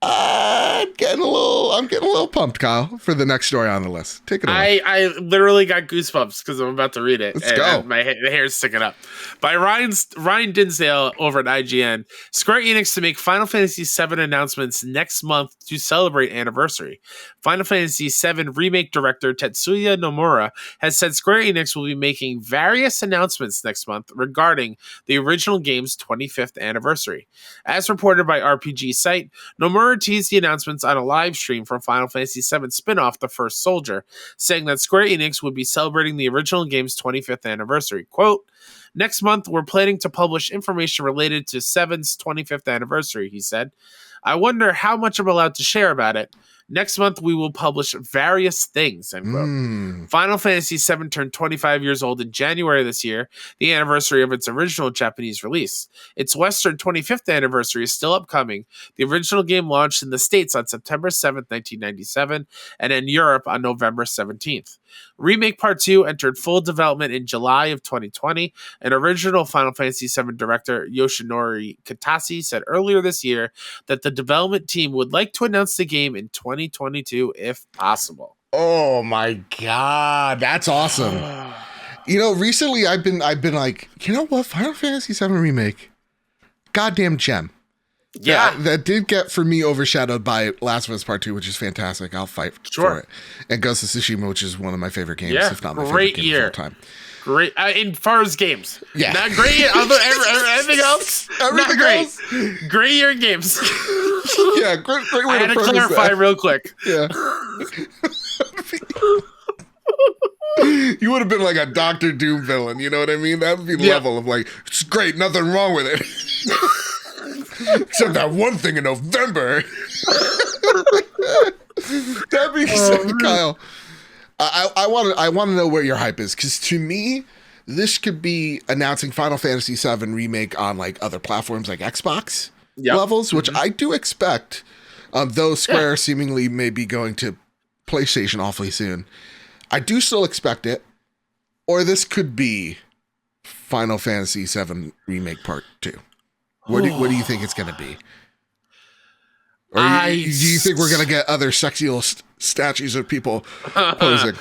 I'm getting a little pumped, Kyle, for the next story on the list. Take it away. I literally got goosebumps because I'm about to read it. Let's go. The hair's sticking up. By Ryan Dinsdale over at IGN, Square Enix to make Final Fantasy VII announcements next month to celebrate anniversary. Final Fantasy VII Remake director Tetsuya Nomura has said Square Enix will be making various announcements next month regarding the original game's 25th anniversary. As reported by RPG Site, Nomura teased the announcements on a live stream from Final Fantasy VII spin-off The First Soldier, saying that Square Enix would be celebrating the original game's 25th anniversary. Quote, "Next month, we're planning to publish information related to Seven's 25th anniversary," he said. "I wonder how much I'm allowed to share about it. Next month, we will publish various things," end quote. Final Fantasy VII turned 25 years old in January this year, the anniversary of its original Japanese release. Its Western 25th anniversary is still upcoming. The original game launched in the States on September 7th, 1997, and in Europe on November 17th. Remake Part 2 entered full development in July of 2020, and original Final Fantasy VII director Yoshinori Kitase said earlier this year that the development team would like to announce the game in 2022 if possible. Oh my god, that's awesome. Recently I've been like, you know what? Final Fantasy VII Remake, goddamn gem. Yeah. That did get for me overshadowed by Last of Us Part 2, which is fantastic. I'll fight for it. And Ghost of Tsushima, which is one of my favorite games, if not my favorite game of all time. Great in far as games. Yeah. Not great in everything else. Everything not great. else. Great year in games. Yeah, great way I had to clarify real quick. Yeah. You would have been like a Doctor Doom villain, you know what I mean? That would be the level of like, it's great, nothing wrong with it. Except that one thing in November. That being said, Kyle, I want to know where your hype is, because to me, this could be announcing Final Fantasy VII Remake on like other platforms like Xbox levels, which I do expect, though Square seemingly may be going to PlayStation awfully soon. I do still expect it, or this could be Final Fantasy VII Remake Part 2. What do you think it's going to be? Or do you think we're going to get other sexy little statues of people posing?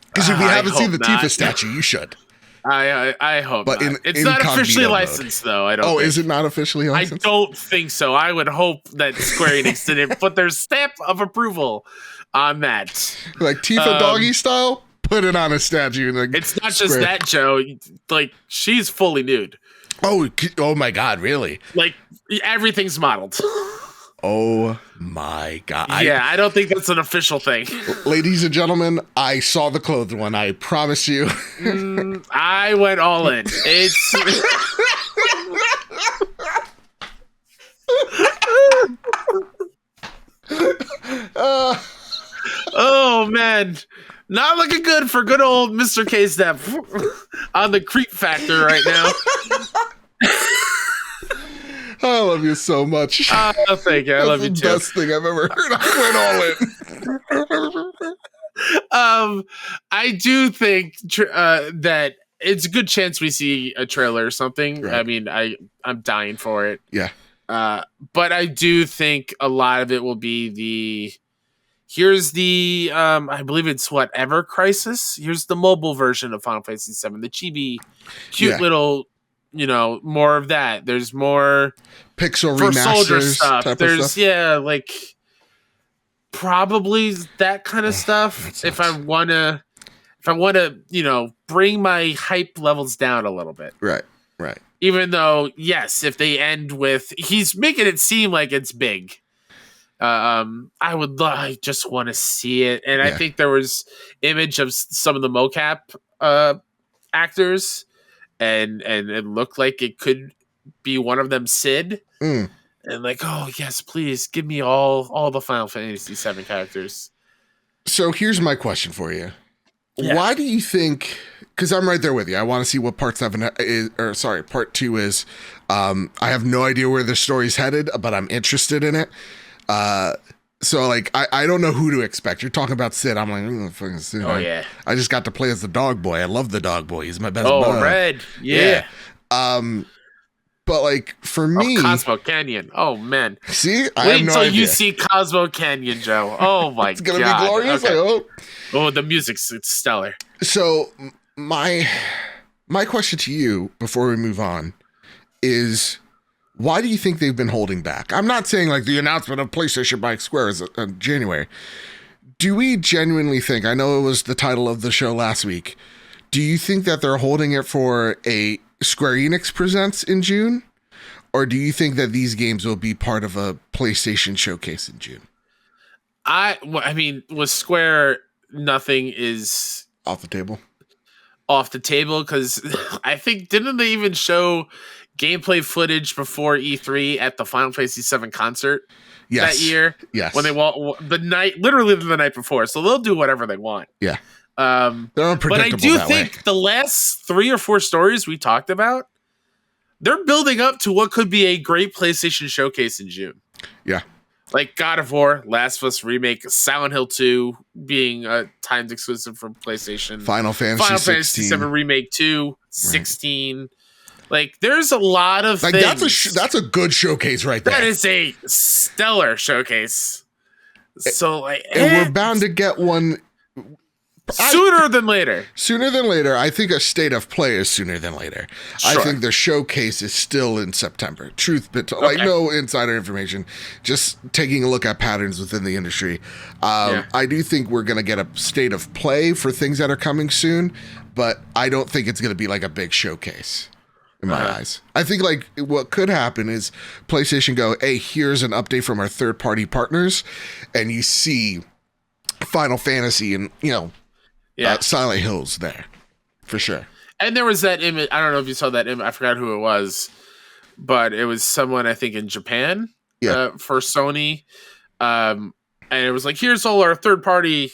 Because if you haven't seen the Tifa statue, you should. I hope but not. It's not officially licensed, though. I don't. Oh, is it not officially licensed? I don't think so. I would hope that Square Enix didn't put their stamp of approval on that. Like Tifa doggy style? Put it on a statue. Like, it's not just that, Joe. Like, she's fully nude. Oh my God, really? Like, everything's modeled. Oh my God. Yeah, I don't think that's an official thing. Ladies and gentlemen, I saw the clothed one. I promise you. I went all in. It's... oh, man. Not looking good for good old Mr. K-Step on the creep factor right now. I love you so much. Oh, thank you. I love you too. That's the best thing I've ever heard. I went all in. I do think that it's a good chance we see a trailer or something. Right. I mean, I'm dying for it. Yeah. But I do think a lot of it will be here's the I believe it's Ever Crisis. Here's the mobile version of Final Fantasy VII, the chibi, cute little, more of that. There's more pixel for remasters soldier stuff. There's stuff. Like probably that kind of stuff. If I wanna, bring my hype levels down a little bit. Right. Even though, yes, if they end with he's making it seem like it's big. I just want to see it. And I think there was image of some of the mocap actors and it looked like it could be one of them Sid. And like, oh yes, please give me all the Final Fantasy VII characters. So here's my question for you. Yeah. Why do you think, because I'm right there with you, I want to see what part 2 is. I have no idea where the story's headed, but I'm interested in it. So like I don't know who to expect. You're talking about Sid. I'm like, fucking Sid. Oh yeah. I just got to play as the dog boy. I love the dog boy. He's my best bud. bud. Red. Yeah. But like for Oh, me, Cosmo Canyon. Oh man. see, I Wait have no until you idea. see Cosmo Canyon, Joe. Oh my It's gonna be god. glorious. Okay. I hope. Oh, the music's it's stellar. So my question to you before we move on is, why do you think they've been holding back? I'm not saying like the announcement of PlayStation by Square is in January. Do we genuinely think, I know it was the title of the show last week, do you think that they're holding it for a Square Enix Presents in June? Or do you think that these games will be part of a PlayStation showcase in June? I mean, with Square, nothing is Off the table? off the table because I think didn't they even show gameplay footage before E3 at the Final Fantasy VII concert that year? Yes. When they literally the night before, so they'll do whatever they want. Yeah. They're unpredictable. But I do that think way. the last 3 or 4 stories we talked about, they're building up to what could be a great PlayStation showcase in June. Yeah. Like God of War, Last of Us Remake, Silent Hill 2 being a timed exclusive for PlayStation. Final Fantasy VII Remake 2, 16. Right. Like, there's a lot of things. That's a good showcase right there. That is a stellar showcase. So, like, and we're bound to get one sooner than later. Sooner than later. I think a state of play is sooner than later. Sure. I think the showcase is still in September. Truth be told, like no insider information, just taking a look at patterns within the industry. I do think we're going to get a state of play for things that are coming soon, but I don't think it's going to be like a big showcase. In my eyes, I think like what could happen is PlayStation go, hey, here's an update from our third-party partners, and you see Final Fantasy and Silent Hill's there for sure. And there was that image. I don't know if you saw that image. I forgot who it was, but it was someone I think in Japan for Sony, and it was like, here's all our third-party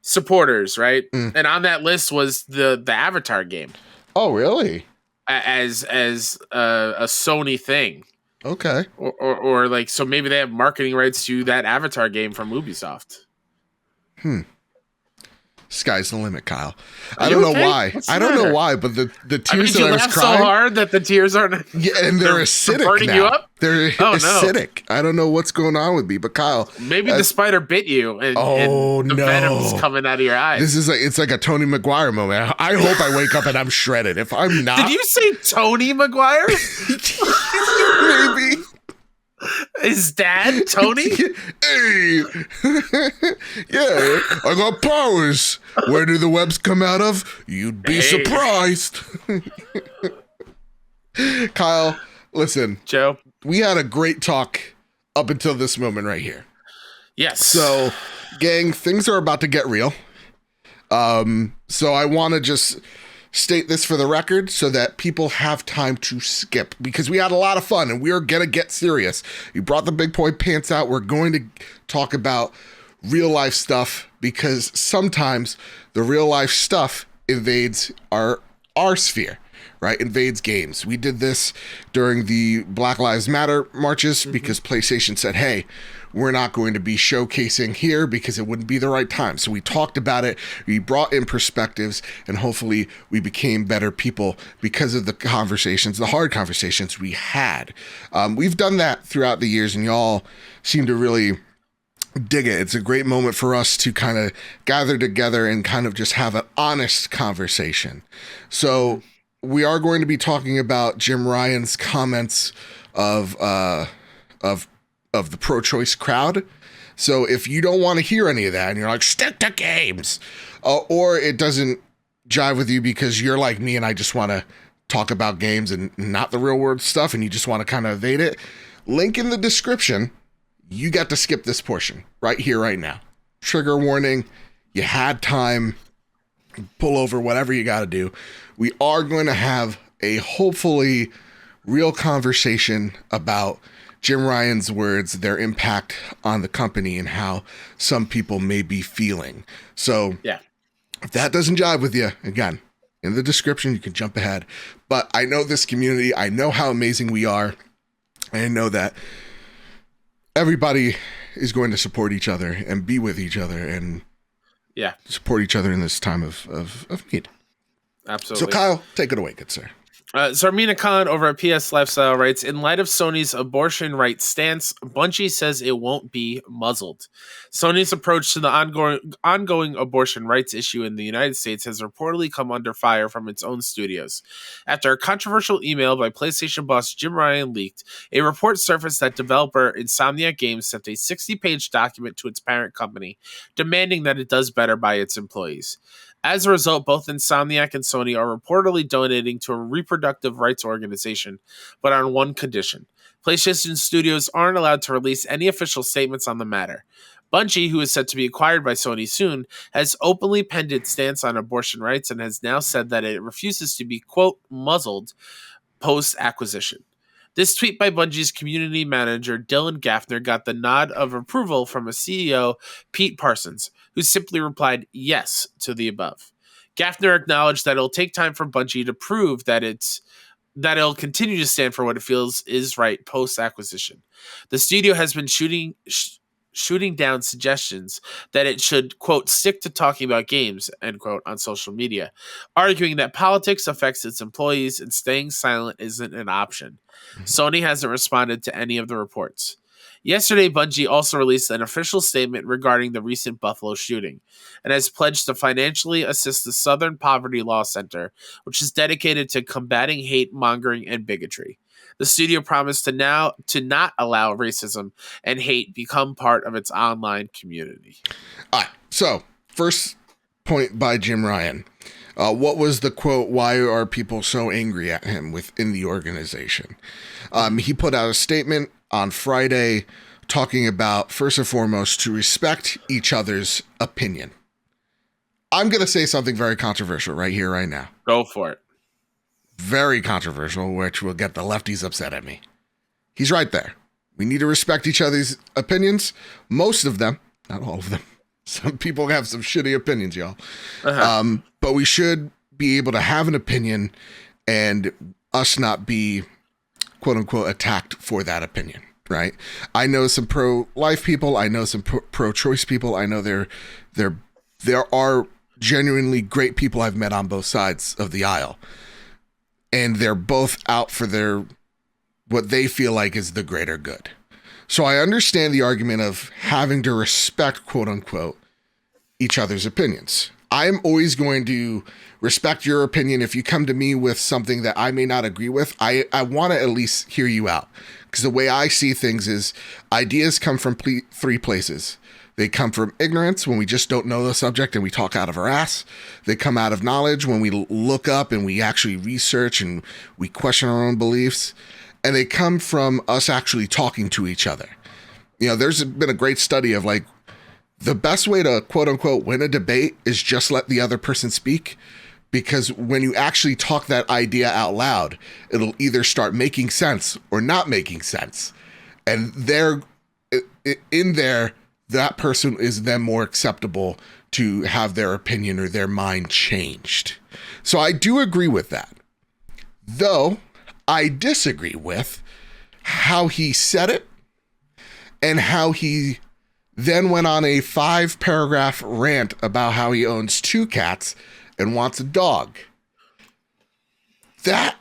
supporters, right? And on that list was the Avatar game. Oh, really? As a Sony thing. Okay. Or like, so maybe they have marketing rights to that Avatar game from Ubisoft. Sky's the limit, Kyle. I don't know why. I don't know why, but the tears that I was crying. So hard that the tears aren't. Yeah, and they're acidic burning now. You up? They're acidic. No. I don't know what's going on with me, but Kyle. Maybe the spider bit you, and the venom's coming out of your eyes. This is it's like a Tony Maguire moment. I hope I wake up and I'm shredded. If I'm not, did you say Tony Maguire? Maybe. His dad, Tony? Hey! Yeah, I got powers. Where do the webs come out of? You'd be surprised. Kyle, listen. Joe. We had a great talk up until this moment right here. Yes. So, gang, things are about to get real. So I want to just state this for the record so that people have time to skip, because we had a lot of fun and we are going to get serious. You brought the big boy pants out. We're going to talk about real life stuff, because sometimes the real life stuff invades our sphere, right? Invades games. We did this during the Black Lives Matter marches because PlayStation said, hey, we're not going to be showcasing here because it wouldn't be the right time. So we talked about it, we brought in perspectives, and hopefully we became better people because of the conversations, the hard conversations we had. We've done that throughout the years, and y'all seem to really dig it. It's a great moment for us to kind of gather together and kind of just have an honest conversation. So we are going to be talking about Jim Ryan's comments of the pro-choice crowd. So if you don't want to hear any of that and you're like, stick to games, or it doesn't jive with you because you're like me and I just want to talk about games and not the real world stuff, and you just want to kind of evade it, link in the description. You got to skip this portion right here, right now. Trigger warning. You had time. Pull over, whatever you got to do. We are going to have a hopefully real conversation about Jim Ryan's words, their impact on the company, and how some people may be feeling. So if that doesn't jive with you, again, in the description, you can jump ahead. But I know this community. I know how amazing we are. I know that everybody is going to support each other and be with each other and support each other in this time of need. Absolutely. So Kyle, take it away, good sir. Zarmina Khan over at PS Lifestyle writes, in light of Sony's abortion rights stance, Bungie says it won't be muzzled. Sony's approach to the ongoing abortion rights issue in the United States has reportedly come under fire from its own studios. After a controversial email by PlayStation boss Jim Ryan leaked, a report surfaced that developer Insomniac Games sent a 60-page document to its parent company, demanding that it does better by its employees. As a result, both Insomniac and Sony are reportedly donating to a reproductive rights organization, but on one condition. PlayStation Studios aren't allowed to release any official statements on the matter. Bungie, who is set to be acquired by Sony soon, has openly penned its stance on abortion rights and has now said that it refuses to be, quote, muzzled post-acquisition. This tweet by Bungie's community manager, Dylan Gaffner, got the nod of approval from a CEO, Pete Parsons, who simply replied yes to the above. Gaffner acknowledged that it'll take time for Bungie to prove that it'll continue to stand for what it feels is right post-acquisition. The studio has been shooting down suggestions that it should, quote, stick to talking about games, end quote, on social media, arguing that politics affects its employees and staying silent isn't an option. Sony hasn't responded to any of the reports. Yesterday, Bungie also released an official statement regarding the recent Buffalo shooting and has pledged to financially assist the Southern Poverty Law Center, which is dedicated to combating hate, mongering, and bigotry. The studio promised to not allow racism and hate become part of its online community. All right. So, first point by Jim Ryan. What was the quote, why are people so angry at him within the organization? He put out a statement on Friday talking about, first and foremost, to respect each other's opinion. I'm going to say something very controversial right here, right now. Go for it. Very controversial, which will get the lefties upset at me. He's right there. We need to respect each other's opinions. Most of them, not all of them. Some people have some shitty opinions, y'all. But we should be able to have an opinion and us not be, quote unquote, attacked for that opinion, right? I know some pro-life people. I know some pro-choice people. I know there are genuinely great people I've met on both sides of the aisle. And they're both out for what they feel like is the greater good. So I understand the argument of having to respect, quote unquote, each other's opinions. I'm always going to respect your opinion. If you come to me with something that I may not agree with, I want to at least hear you out. Because the way I see things is ideas come from three places. They come from ignorance, when we just don't know the subject and we talk out of our ass. They come out of knowledge, when we look up and we actually research and we question our own beliefs. And they come from us actually talking to each other. You know, there's been a great study of like, the best way to, quote unquote, win a debate is just let the other person speak. Because when you actually talk that idea out loud, it'll either start making sense or not making sense. And in there, that person is then more acceptable to have their opinion or their mind changed. So I do agree with that. Though I disagree with how he said it and how he then went on a 5-paragraph rant about how he owns 2 cats and wants a dog. That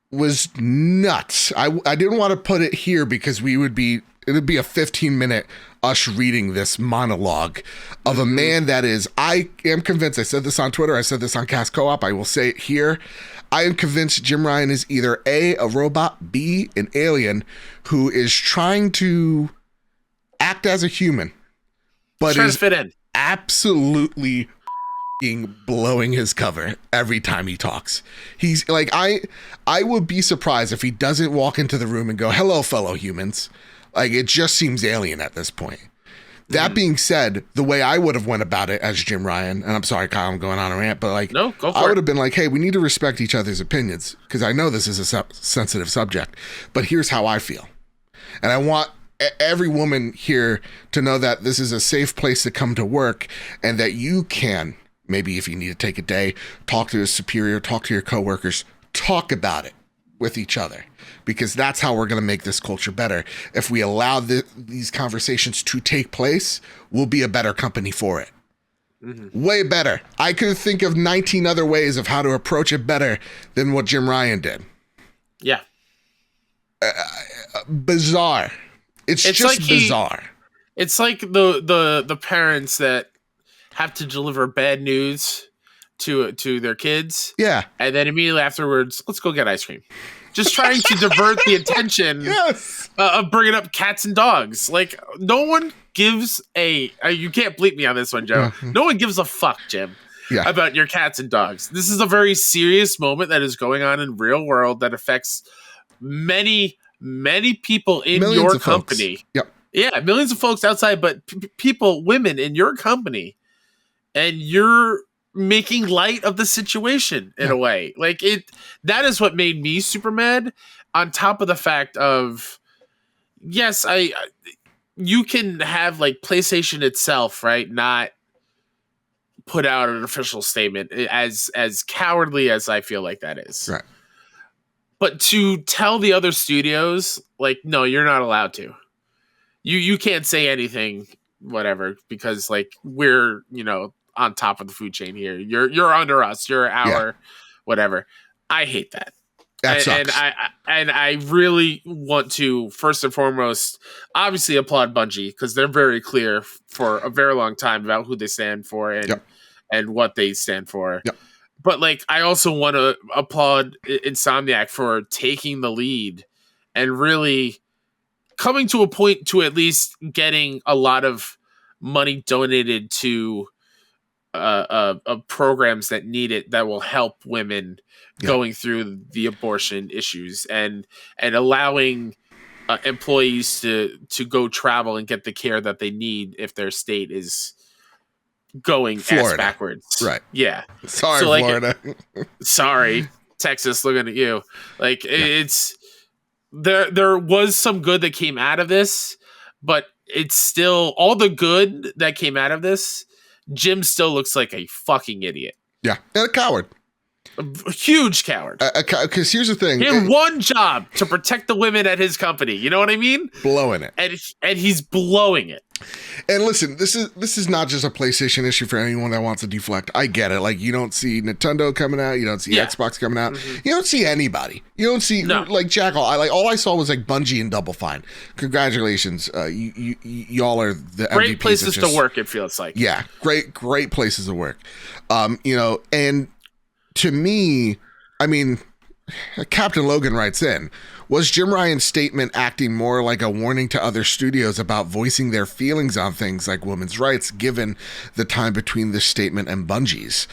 was nuts. I didn't want to put it here because it would be a 15-minute us reading this monologue of a man that is, I am convinced, I said this on Twitter, I said this on Cast Co-op, I will say it here. I am convinced Jim Ryan is either A, a robot, B, an alien who is trying to act as a human, but is fit in. Absolutely blowing his cover every time he talks. He's like, I would be surprised if he doesn't walk into the room and go, hello, fellow humans. Like, it just seems alien at this point. That being said, the way I would have went about it as Jim Ryan, and I'm sorry, Kyle, I'm going on a rant, but like, no, go for I would it. have been like, hey, we need to respect each other's opinions because I know this is a sensitive subject, but here's how I feel. And I want every woman here to know that this is a safe place to come to work and that you can, maybe if you need to take a day, talk to a superior, talk to your coworkers, talk about it with each other, because that's how we're going to make this culture better. If we allow these conversations to take place, we'll be a better company for it. Mm-hmm. Way better. I could think of 19 other ways of how to approach it better than what Jim Ryan did. Yeah. Bizarre. It's just like bizarre. It's like the parents that have to deliver bad news to their kids. Yeah. And then immediately afterwards, let's go get ice cream. Just trying to divert the attention Yes. of bringing up cats and dogs. Like, no one gives you can't bleep me on this one, Joe. No one gives a fuck, Jim, about your cats and dogs. This is a very serious moment that is going on in real world that affects many, many people in Millions your of folks. company. Yep. Yeah, millions of folks outside, but people, women in your company. And you're making light of the situation in a way. Like, that is what made me super mad, on top of the fact of, yes, you can have like PlayStation itself, right, not put out an official statement, as cowardly as I feel like that is. Right. But to tell the other studios, like, no, you're not allowed to. You can't say anything, whatever, because like we're, on top of the food chain here. You're under us. You're our whatever. I hate that. That sucks. And I really want to, first and foremost, obviously applaud Bungie, because they're very clear for a very long time about who they stand for and what they stand for. Yep. But like, I also want to applaud Insomniac for taking the lead and really coming to a point to at least getting a lot of money donated to programs that need it, that will help women going through the abortion issues, and allowing employees to go travel and get the care that they need if their state is going ass backwards. Right. Yeah. Sorry, so, like, Florida. Sorry, Texas, looking at you. Like, it's there was some good that came out of this, but it's still, all the good that came out of this, Jim still looks like a fucking idiot. Yeah, and a coward. A huge coward. Because here's the thing. He had one job, to protect the women at his company. You know what I mean? Blowing it. And he's blowing it. And listen, this is not just a PlayStation issue for anyone that wants to deflect. I get it. Like, you don't see Nintendo coming out. You don't see Xbox coming out. Mm-hmm. You don't see anybody. You don't see, like, Jackal. All I saw was, like, Bungie and Double Fine. Congratulations. Y'all are the great MVPs places to work, it feels like. Yeah, great places to work. And to me, I mean, Captain Logan writes in, was Jim Ryan's statement acting more like a warning to other studios about voicing their feelings on things like women's rights, given the time between this statement and Bungie's?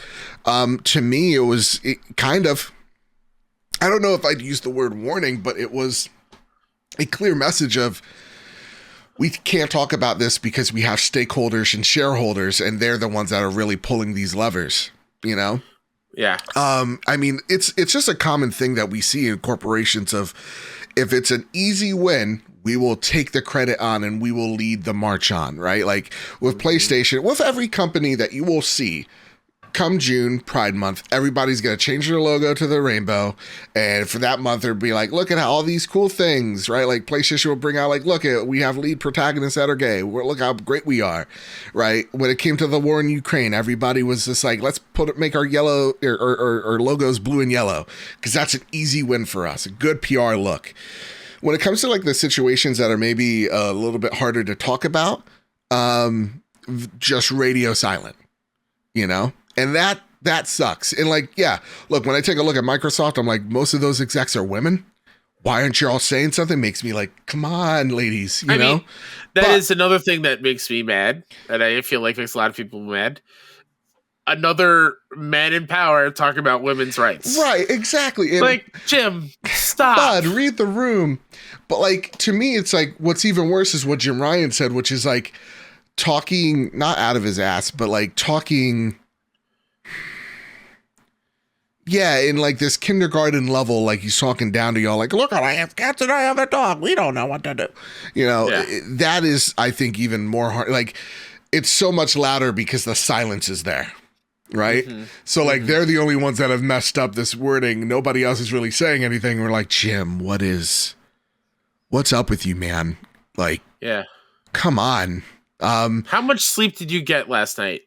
To me, it kind of, I don't know if I'd use the word warning, but it was a clear message of, we can't talk about this because we have stakeholders and shareholders, and they're the ones that are really pulling these levers, Yeah. I mean, it's just a common thing that we see in corporations of, if it's an easy win, we will take the credit on and we will lead the march on, right? Like with PlayStation, with every company that you will see, come June, Pride Month, everybody's going to change their logo to the rainbow. And for that month, they'll be like, look at all these cool things, right? Like PlayStation will bring out, like, look, we have lead protagonists that are gay. Look how great we are, right? When it came to the war in Ukraine, everybody was just like, let's make our yellow or logos blue and yellow, because that's an easy win for us, a good PR look. When it comes to like the situations that are maybe a little bit harder to talk about, just radio silent, And that sucks. And like, yeah, look, when I take a look at Microsoft, I'm like, most of those execs are women. Why aren't you all saying something? Makes me like, come on, ladies, you know? That is another thing that makes me mad, that I feel like makes a lot of people mad. Another man in power talking about women's rights. Right, exactly. And like, Jim, stop. Bud, read the room. But like, to me, it's like, what's even worse is what Jim Ryan said, which is like talking, not out of his ass, but like talking... Yeah, in like this kindergarten level, like he's talking down to y'all, like, look, I have cats and I have a dog. We don't know what to do. That is, I think, even more hard. Like, it's so much louder because the silence is there, right? Mm-hmm. So, like, they're the only ones that have messed up this wording. Nobody else is really saying anything. We're like, Jim, what's up with you, man? Like, yeah, come on. How much sleep did you get last night?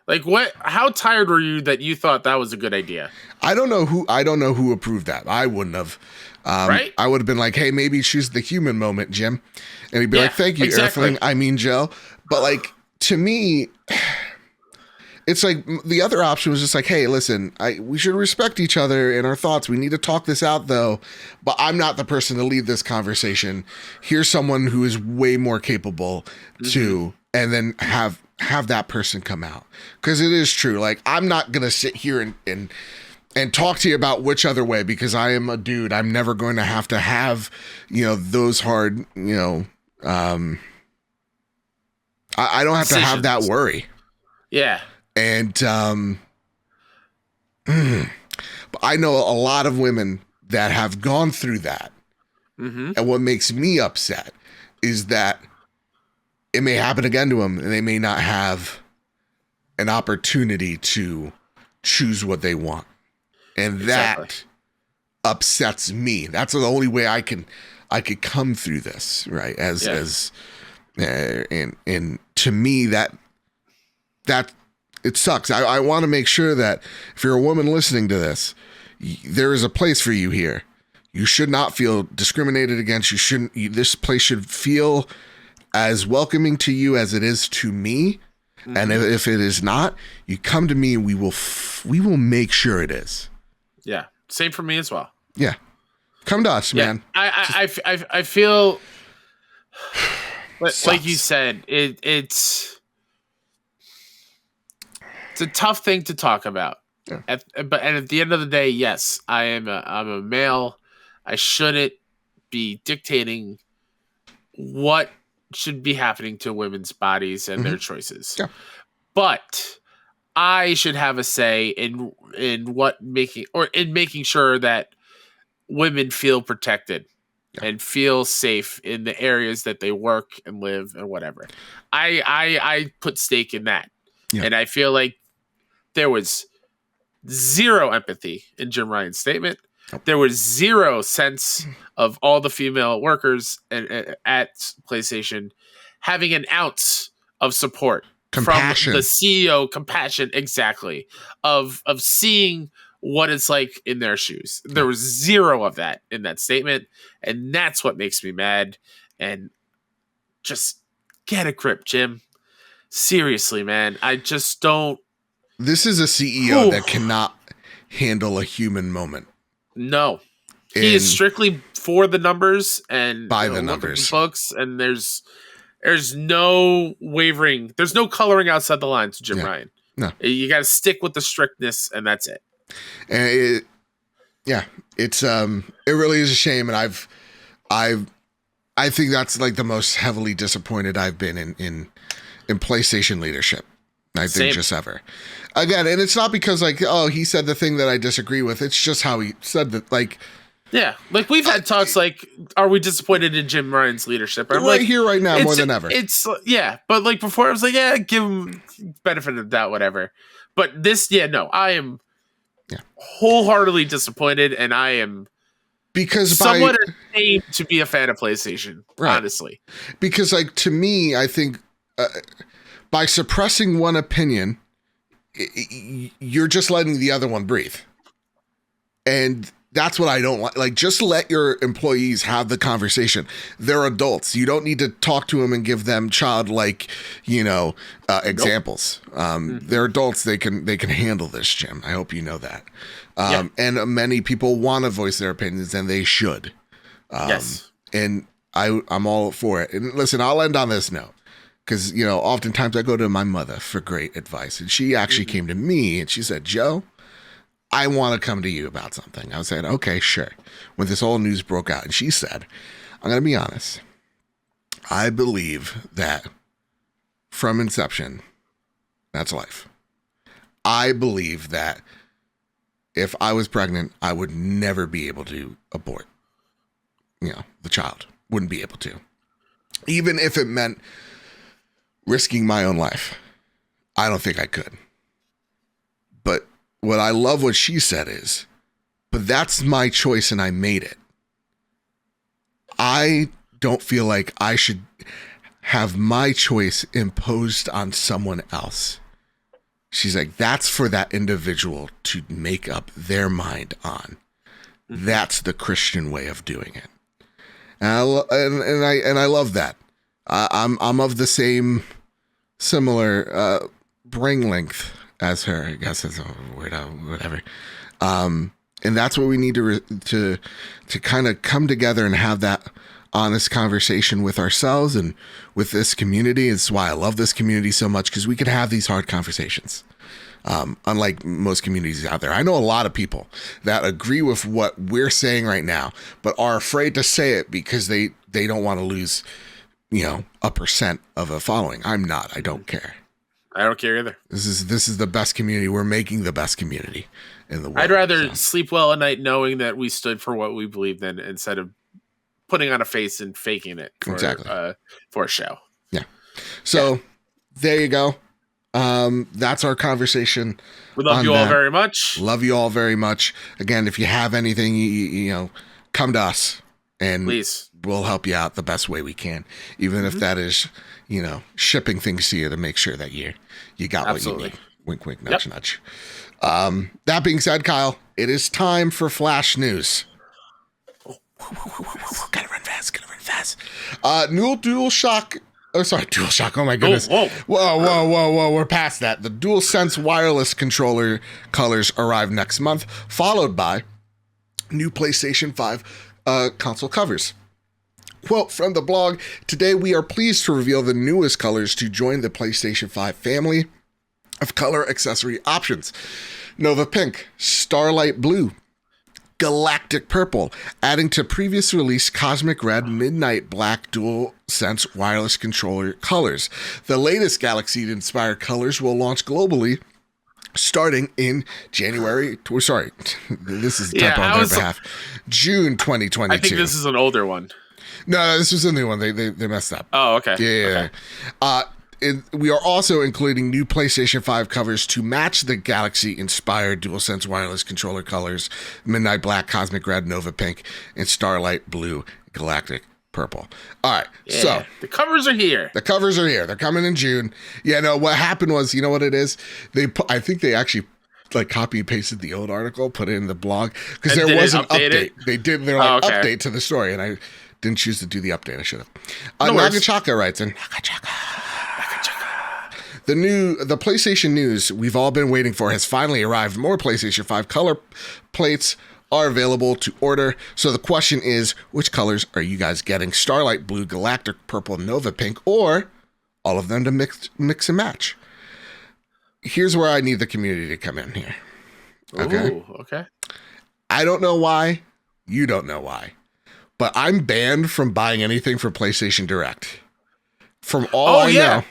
Like what? How tired were you that you thought that was a good idea? I don't know who approved that. I wouldn't have. Right? I would have been like, hey, maybe choose the human moment, Jim. And he'd be like, thank you, exactly. Earthling. I mean, Joe. But like, to me, it's like the other option was just like, hey, listen, we should respect each other in our thoughts. We need to talk this out, though. But I'm not the person to lead this conversation. Here's someone who is way more capable to, and then have that person come out. Because it is true. Like, I'm not going to sit here and talk to you about which other way, because I am a dude. I'm never going to have, those hard, I don't have to have that worry. Yeah. And but I know a lot of women that have gone through that. And what makes me upset is that it may happen again to them, and they may not have an opportunity to choose what they want. And that upsets me. That's the only way I could come through this, right? And to me, that it sucks. I want to make sure that if you're a woman listening to this, there is a place for you here. You should not feel discriminated against. This place should feel as welcoming to you as it is to me. And if it is not, you come to me and we will make sure it is. Yeah. Same for me as well. Yeah. Come to us, man. I feel like you said, it's a tough thing to talk about. Yeah. But at the end of the day, yes, I'm a male. I shouldn't be dictating what should be happening to women's bodies and their choices. Yeah. But I should have a say in making sure that women feel protected and feel safe in the areas that they work and live and whatever. I put stake in that. Yeah. And I feel like there was zero empathy in Jim Ryan's statement. There was zero sense of all the female workers at PlayStation having an ounce of support. Compassion. From the CEO, compassion, exactly, of seeing what it's like in their shoes. There was zero of that in that statement, and that's what makes me mad. And just get a grip, Jim. Seriously, man. I just don't. This is a CEO that cannot handle a human moment. No. He is strictly for the numbers and by the numbers. Books, and there's no wavering. There's no coloring outside the lines to Jim Ryan. No. You got to stick with the strictness, and that's it. And it really is a shame. And I think that's like the most heavily disappointed I've been in PlayStation leadership. I think just ever. Again, and it's not because like, oh, he said the thing that I disagree with. It's just how he said that, like. Yeah, like we've had talks like, are we disappointed in Jim Ryan's leadership? I'm right here, right now, more than ever. But like before, I was like, yeah, give him benefit of the doubt, whatever. But this, no, I am wholeheartedly disappointed, and I am somewhat ashamed to be a fan of PlayStation, honestly. Because like, to me, I think by suppressing one opinion, you're just letting the other one breathe. And that's what I don't like. Like, just let your employees have the conversation. They're adults. You don't need to talk to them and give them childlike, examples. They're adults. They can handle this, Jim. I hope you know that. And many people want to voice their opinions, and they should. Yes. And I'm all for it. And listen, I'll end on this note. Because, oftentimes I go to my mother for great advice. And she actually came to me and she said, Joe, I want to come to you about something. I was saying, okay, sure. When this whole news broke out, and she said, I'm going to be honest. I believe that from inception, that's life. I believe that if I was pregnant, I would never be able to abort, the child. Wouldn't be able to. Even if it meant risking my own life. I don't think I could. But what I love what she said is, but that's my choice and I made it. I don't feel like I should have my choice imposed on someone else. She's like, that's for that individual to make up their mind on. That's the Christian way of doing it. And I love that. I'm of the similar brain length as her. I guess it's a word, whatever. And that's what we need to kind of come together and have that honest conversation with ourselves and with this community. It's why I love this community so much, because we can have these hard conversations. Unlike most communities out there, I know a lot of people that agree with what we're saying right now, but are afraid to say it because they don't want to lose, a percent of a following. I'm not. I don't care. I don't care either. This is the best community. We're making the best community in the world. I'd rather sleep well at night knowing that we stood for what we believed in instead of putting on a face and faking it for a show. Yeah. So there you go. That's our conversation. We love you all very much. Love you all very much. Again, if you have anything, you come to us and please, we'll help you out the best way we can. Even if that is, shipping things to you to make sure that you got Absolutely. what you need. Wink, wink, nudge, nudge. That being said, Kyle, it is time for Flash News. Gotta run fast. New DualShock. Oh, sorry, DualShock. Oh my goodness. Whoa. We're past that. The DualSense wireless controller colors arrive next month, followed by new PlayStation 5 console covers. Quote from the blog, today we are pleased to reveal the newest colors to join the PlayStation 5 family of color accessory options. Nova Pink, Starlight Blue, Galactic Purple, adding to previous release Cosmic Red, Midnight Black DualSense wireless controller colors. The latest Galaxy-inspired colors will launch globally starting in January. Sorry, this is typo on their behalf. June 2022. I think this is an older one. No, this was a new one. They messed up. Oh, okay. Yeah. Okay. We are also including new PlayStation 5 covers to match the Galaxy-inspired DualSense wireless controller colors: Midnight Black, Cosmic Red, Nova Pink, and Starlight Blue, Galactic Purple. All right, so the covers are here. They're coming in June. Yeah, no, what happened was, you know what it is? I think they actually copy and pasted the old article, put it in the blog, because there was an update. They did their update to the story, and I didn't choose to do the update. I should have. Nagachaka writes in. The PlayStation news we've all been waiting for has finally arrived. More PlayStation 5 color plates are available to order. So the question is, which colors are you guys getting? Starlight Blue, Galactic Purple, Nova Pink, or all of them to mix and match? Here's where I need the community to come in here. Okay? Ooh, okay. I don't know why. You don't know why. But I'm banned from buying anything from PlayStation Direct. From all I know.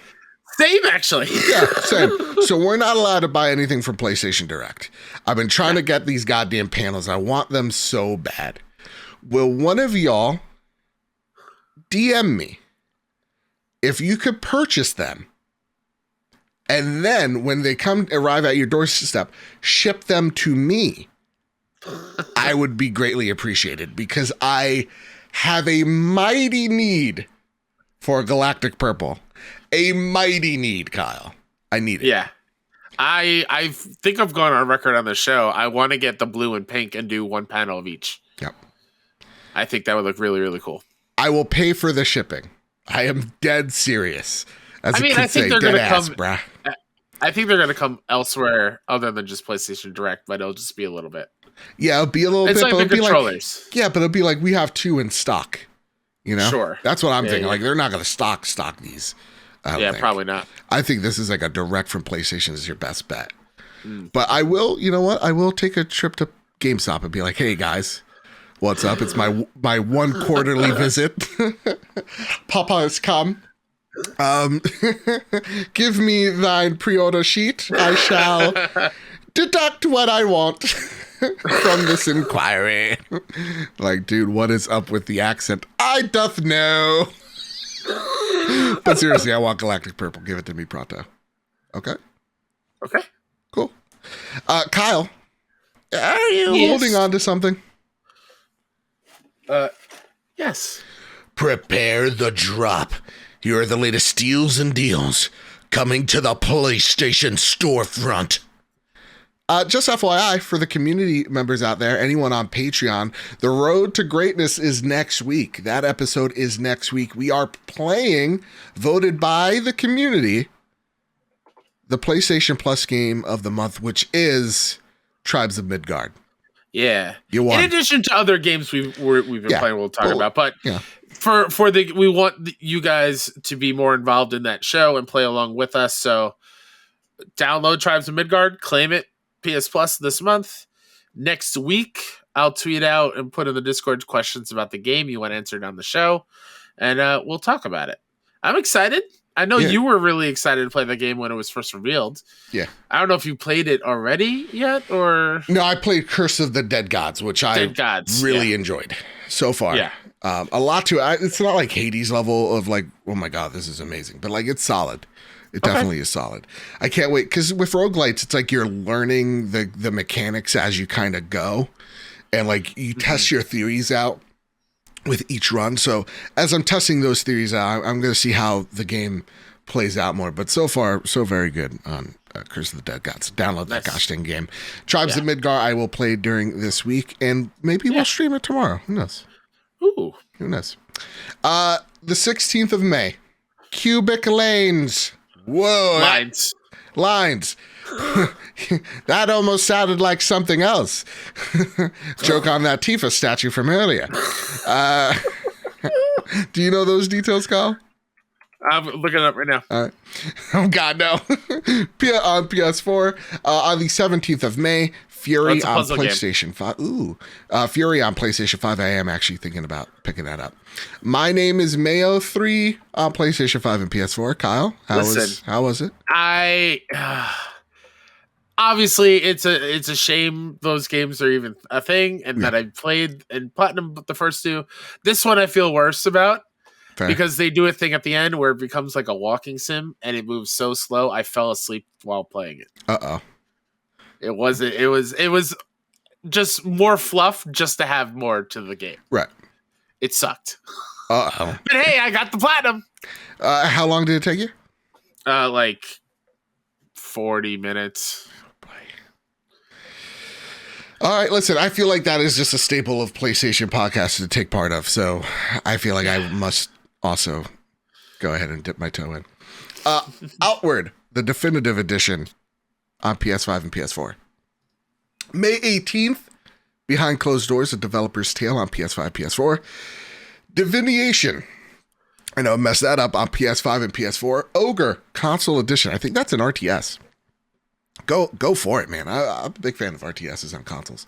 Same, actually. Yeah, same. So we're not allowed to buy anything from PlayStation Direct. I've been trying to get these goddamn panels. I want them so bad. Will one of y'all DM me if you could purchase them, and then when they arrive at your doorstep, ship them to me? I would be greatly appreciated, because I have a mighty need for Galactic Purple. A mighty need, Kyle. I need it. Yeah. I think I've gone on record on the show. I want to get the blue and pink and do one panel of each. Yep. I think that would look really, really cool. I will pay for the shipping. I am dead serious. I think they're going to come. Bruh. I think they're going to come elsewhere other than just PlayStation Direct, but it'll just be a little bit. Yeah, it'll be a little bit. It's like the controllers. But it'll be like we have two in stock. Sure. That's what I'm thinking. Yeah. Like, they're not going to stock these. Probably not. I think this is like a direct from PlayStation is your best bet. But I will, you know what? I will take a trip to GameStop and be like, hey guys, what's up? It's my one quarterly visit. Papa has come. Give me thine pre-order sheet. I shall deduct what I want from this inquiry. Like, dude, what is up with the accent? I doth know. But seriously, I want Galactic Purple. Give it to me pronto. Okay? Okay. Cool. Kyle, are you holding on to something? Yes. Prepare the drop. Here are the latest steals and deals coming to the PlayStation storefront. Just FYI, for the community members out there, anyone on Patreon, the road to greatness is next week. That episode is next week. We are playing, voted by the community, the PlayStation Plus game of the month, which is Tribes of Midgard. Yeah. You won. In addition to other games we've been playing, we'll talk about. But we want you guys to be more involved in that show and play along with us. So download Tribes of Midgard, claim it. PS Plus this month. Next week, I'll tweet out and put in the Discord questions about the game you want answered on the show, and we'll talk about it. I'm excited. I know you were really excited to play the game when it was first revealed. Yeah. I don't know if you played it already yet, or... No, I played Curse of the Dead Gods, which I really enjoyed so far. Yeah. A lot to it. It's not like Hades level of like, oh my God, this is amazing, but like it's solid. It definitely is solid. I can't wait, because with roguelites, it's like you're learning the mechanics as you kind of go, and like you test your theories out with each run. So as I'm testing those theories out, I'm going to see how the game plays out more. But so far, so very good on Curse of the Dead Gods. Download that gosh dang game. Tribes of Midgard I will play during this week, and maybe we'll stream it tomorrow. Who knows? Ooh. Who knows? The 16th of May, Cubic Lanes. Whoa. Lines. That almost sounded like something else. Joke on that Tifa statue from earlier. Do you know those details, Kyle? I'm looking it up right now. All right. Oh, God, no. On PS4, on the 17th of May, Fury on PlayStation 5. Ooh. Fury on PlayStation 5. I am actually thinking about picking that up. My Name is Mayo 3 on PlayStation 5 and PS4. Kyle, how was it? Obviously, it's a shame those games are even a thing, and that I played and platinum the first two. This one I feel worse about. Fair. Because they do a thing at the end where it becomes like a walking sim, and it moves so slow I fell asleep while playing it. Uh-oh. It was just more fluff just to have more to the game. Right. It sucked. Uh-oh. But hey, I got the platinum. How long did it take you? Like 40 minutes. Oh, boy. All right, listen, I feel like that is just a staple of PlayStation podcasts to take part of, so I feel like I must also go ahead and dip my toe in. Outward, the definitive edition on PS5 and PS4. May 18th, Behind Closed Doors, A Developer's Tale on PS5, PS4. Divination, I know I messed that up, on PS5 and PS4. Ogre, Console Edition, I think that's an RTS. Go for it, man. I'm a big fan of RTSs on consoles.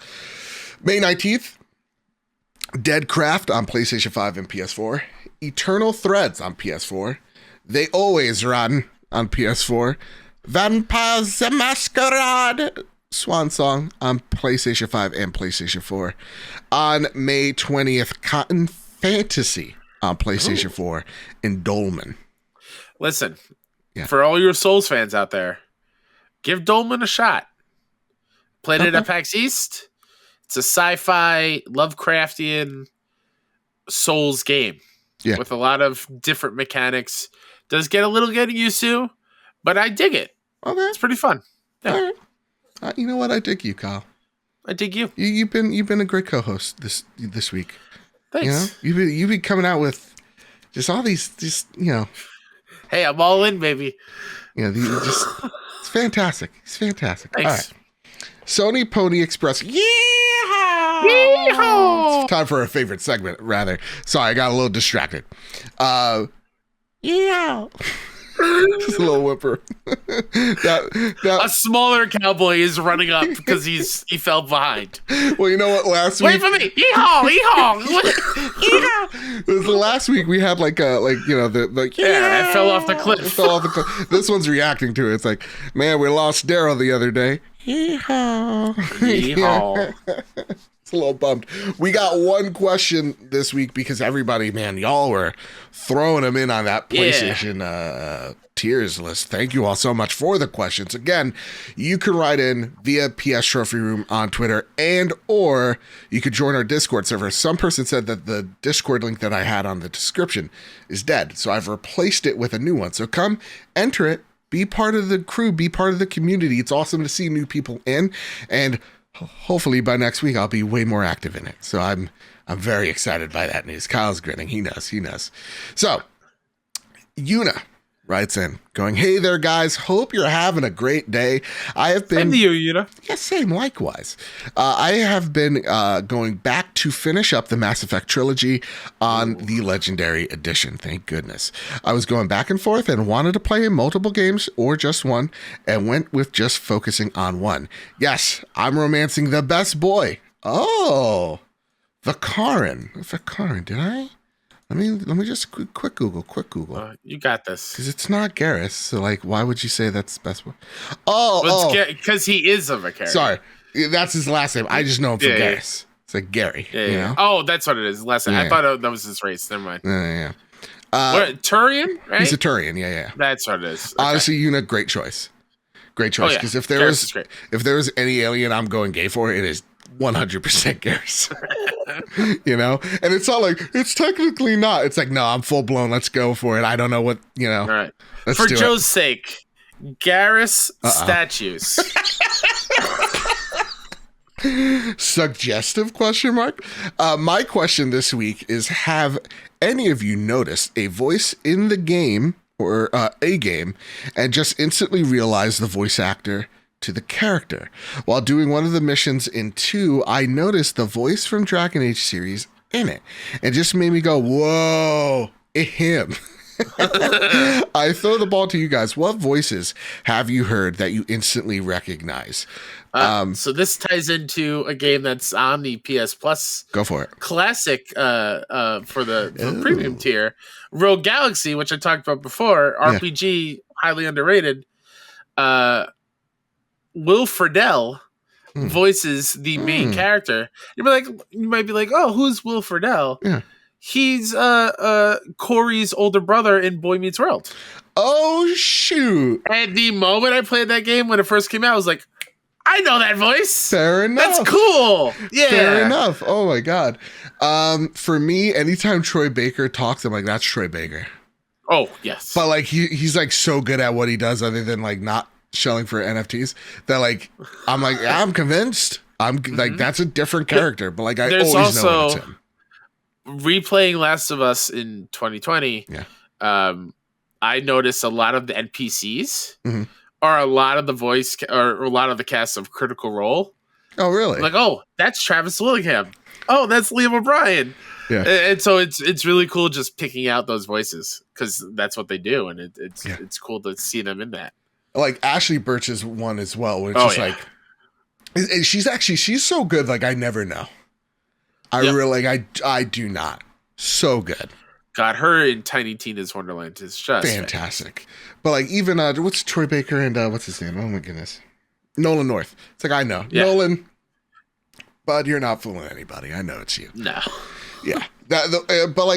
May 19th, Deadcraft on PlayStation 5 and PS4. Eternal Threads on PS4. They Always Run on PS4. Vampires the Masquerade Swan Song on PlayStation 5 and PlayStation 4. On May 20th, Cotton Fantasy on PlayStation 4 and Dolmen. Listen, for all your Souls fans out there, give Dolmen a shot. Played it at PAX East. It's a sci-fi, Lovecraftian Souls game with a lot of different mechanics. Does get a little getting used to, but I dig it. Okay. It's pretty fun. Yeah. All right. You know what? I dig you, Kyle. I dig you. You've been a great co-host this week. Thanks. You know? You've been coming out with just all these, Hey, I'm all in, baby. It's fantastic. It's fantastic. Thanks. All right. Sony Pony Express. Yeehaw! It's time for a favorite segment, rather. Sorry, I got a little distracted. Yeah. Just a little whimper. A smaller cowboy is running up because he fell behind. Well, you know what? Last week, wait for me. Yeehaw! Yeehaw! It was the last week we had I fell off the cliff. Fell off the cliff. This one's reacting to it. It's like, man, we lost Daryl the other day. Yeehaw! Yeehaw! It's a little bummed. We got one question this week because everybody, man, y'all were throwing them in on that PlayStation tiers list. Thank you all so much for the questions. Again, you can write in via PS Trophy Room on Twitter, and or you could join our Discord server. Some person said that the Discord link that I had on the description is dead, so I've replaced it with a new one. So come enter it, be part of the crew, be part of the community. It's awesome to see new people in, and hopefully by next week I'll be way more active in it. So I'm very excited by that news. Kyle's grinning. He knows. So Yuna writes in going, "Hey there, guys. Hope you're having a great day. I have been..." Same to you, Yuna. Yeah, same, likewise. I have been going back to finish up the Mass Effect trilogy on the Legendary Edition. Thank goodness. I was going back and forth and wanted to play multiple games or just one, and went with just focusing on one. Yes, I'm romancing the best boy. Oh, Vikarin. Did I? Let me just quick Google. You got this. Because it's not Garrus, so like, why would you say that's best one? Because he is a Vikarin. Sorry, that's his last name. I just know him from Garrus. Yeah. It's like Gary. Yeah, you know? Oh, that's what it is. Last name. I thought that was his race. Never mind. Yeah. Turian, right? He's a Turian. Yeah. That's what it is. Okay. Honestly, Yuna, great choice. Because if there was any alien I'm going gay for, it is 100% Garrus. You know, and it's not like it's technically not. It's like, no, I'm full blown. Let's go for it. I don't know what, you know. All right. For Joe's sake, Garrus statues. Suggestive question mark. My question this week is: have any of you noticed a voice in the game or a game and just instantly realized the voice actor to the character? While doing one of the missions in 2, I noticed the voice from Dragon Age series in it. It just made me go, whoa, him. I throw the ball to you guys. What voices have you heard that you instantly recognize? So this ties into a game that's on the PS Plus. Go for it. Classic for the premium tier. Rogue Galaxy, which I talked about before, RPG, highly underrated. Will Friedle voices the main character. You might be like, oh, who's Will Friedle? Yeah. He's Corey's older brother in Boy Meets World. Oh, shoot. At the moment I played that game, when it first came out, I was like, I know that voice. Fair enough. That's cool. Yeah. Fair enough. Oh, my God. For me, anytime Troy Baker talks, I'm like, that's Troy Baker. Oh, yes. But, like, he's, like, so good at what he does other than, like, not shelling for NFTs that, like, I'm like, I'm convinced. I'm like, that's a different character. But, like, I always know when it's him. Replaying Last of Us in 2020, I noticed a lot of the NPCs are a lot of the voice or a lot of the cast of Critical Role. Oh, really? Like, oh, that's Travis Willingham. Oh, that's Liam O'Brien. Yeah. And so it's really cool just picking out those voices because that's what they do, and it's cool to see them in that. Like Ashley Birch's one as well, which is like, and she's so good. Like I never know. I really I do not. So good. God, her in Tiny Tina's Wonderland is just fantastic. But like even what's Troy Baker and what's his name? Oh my goodness, Nolan North. It's like I know Nolan, but you're not fooling anybody. I know it's you. No. Yeah. But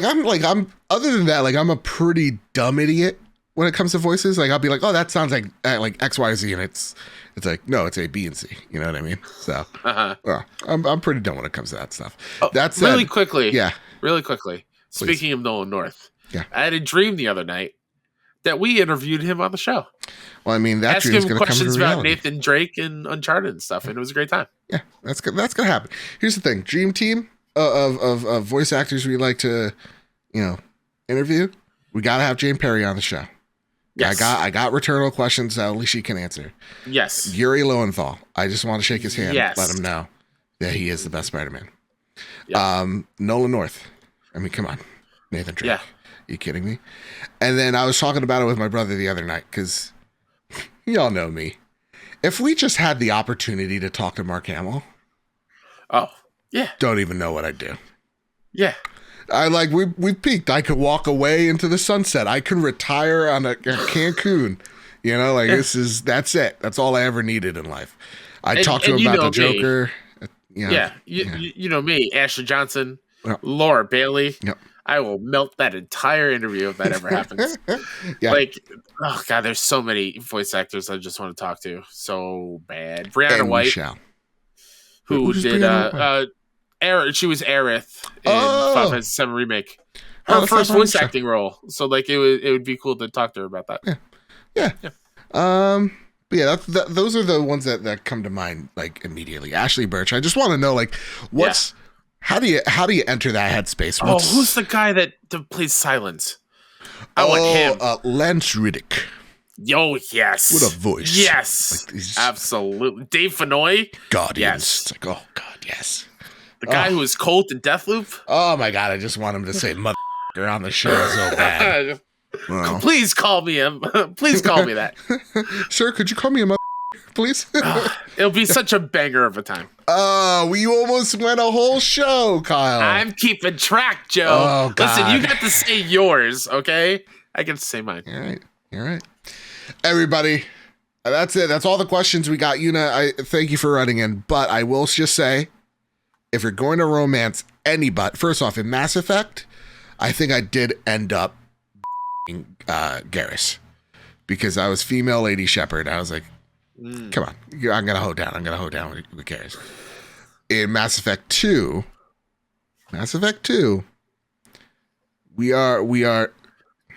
I'm other than that, like I'm a pretty dumb idiot when it comes to voices. Like I'll be like, oh, that sounds like X, Y, Z, and it's like no, it's A, B, and C. You know what I mean? So well, I'm pretty dumb when it comes to that stuff. Oh, that's really quickly. Yeah. Really quickly. Please. Speaking of Nolan North, I had a dream the other night that we interviewed him on the show. Well, I mean, that dream's going to come to reality. Asked him questions about Nathan Drake and Uncharted and stuff, and it was a great time. Yeah, that's going to happen. Here's the thing: dream team of voice actors we like to, interview. We got to have Jane Perry on the show. Yes. I got Returnal questions that only she can answer. Yes. Yuri Lowenthal. I just want to shake his hand, let him know that he is the best Spider-Man. Yep. Nolan North. I mean, come on. Nathan Drake. Yeah. Are you kidding me? And then I was talking about it with my brother the other night because y'all know me. If we just had the opportunity to talk to Mark Hamill. Oh, yeah. Don't even know what I'd do. Yeah. We peaked. I could walk away into the sunset. I could retire on a Cancun. That's it. That's all I ever needed in life. I talked to him about the Joker. You know me, Ashley Johnson, Laura Bailey. Yep. I will melt that entire interview if that ever happens. Oh God, there's so many voice actors I just want to talk to. So bad. Brianna White, Michelle. who did she was Aerith in Final Fantasy VII Remake. Her first voice acting role. So it would be cool to talk to her about that. Yeah. But yeah, those are the ones that come to mind like immediately. Ashley Birch. I just want to know like what's how do you enter that headspace? Who's the guy that plays Silence? I want him. Lance Riddick. Yo, yes. What a voice. Yes. Like, absolutely. Dave Fennoy. Guardians. Yes. It's like, oh God, yes. The guy who was Colt in Deathloop. Oh my God, I just want him to say mother on the show so bad. Well. Please call me him. Please call me that. Sir, could you call me a mother, please? It'll be such a banger of a time. Oh, we almost went a whole show, Kyle. I'm keeping track, Joe. Oh, God. Listen, you got to say yours, okay? I get to say mine. You're right. Everybody, that's it. That's all the questions we got. Una, I thank you for running in. But I will just say, if you're going to romance anybody, first off, in Mass Effect, I think I did end up Garrus. Because I was female Lady Shepard. I was like, come on. I'm going to hold down. with Garrus. In Mass Effect 2, we are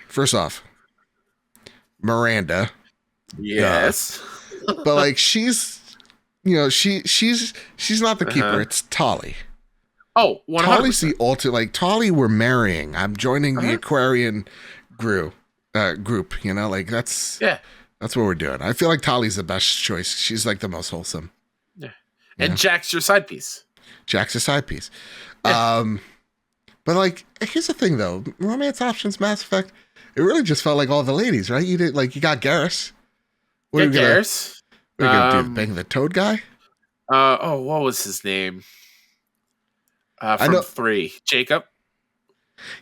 first off, Miranda. Yes. But like she's not the keeper. It's Tali. Oh, 100%. Tali's the ultimate. Like Tali, we're marrying. I'm joining the Aquarian group. Like that's what we're doing. I feel like Tali's the best choice. She's like the most wholesome. Yeah. And Jack's your side piece. Yeah. But like, here's the thing though. Romance options, Mass Effect. It really just felt like all the ladies, right? You did like you got Garrus. Garrus. What are you gonna do? Bang the Toad guy? What was his name? From 3, Jacob.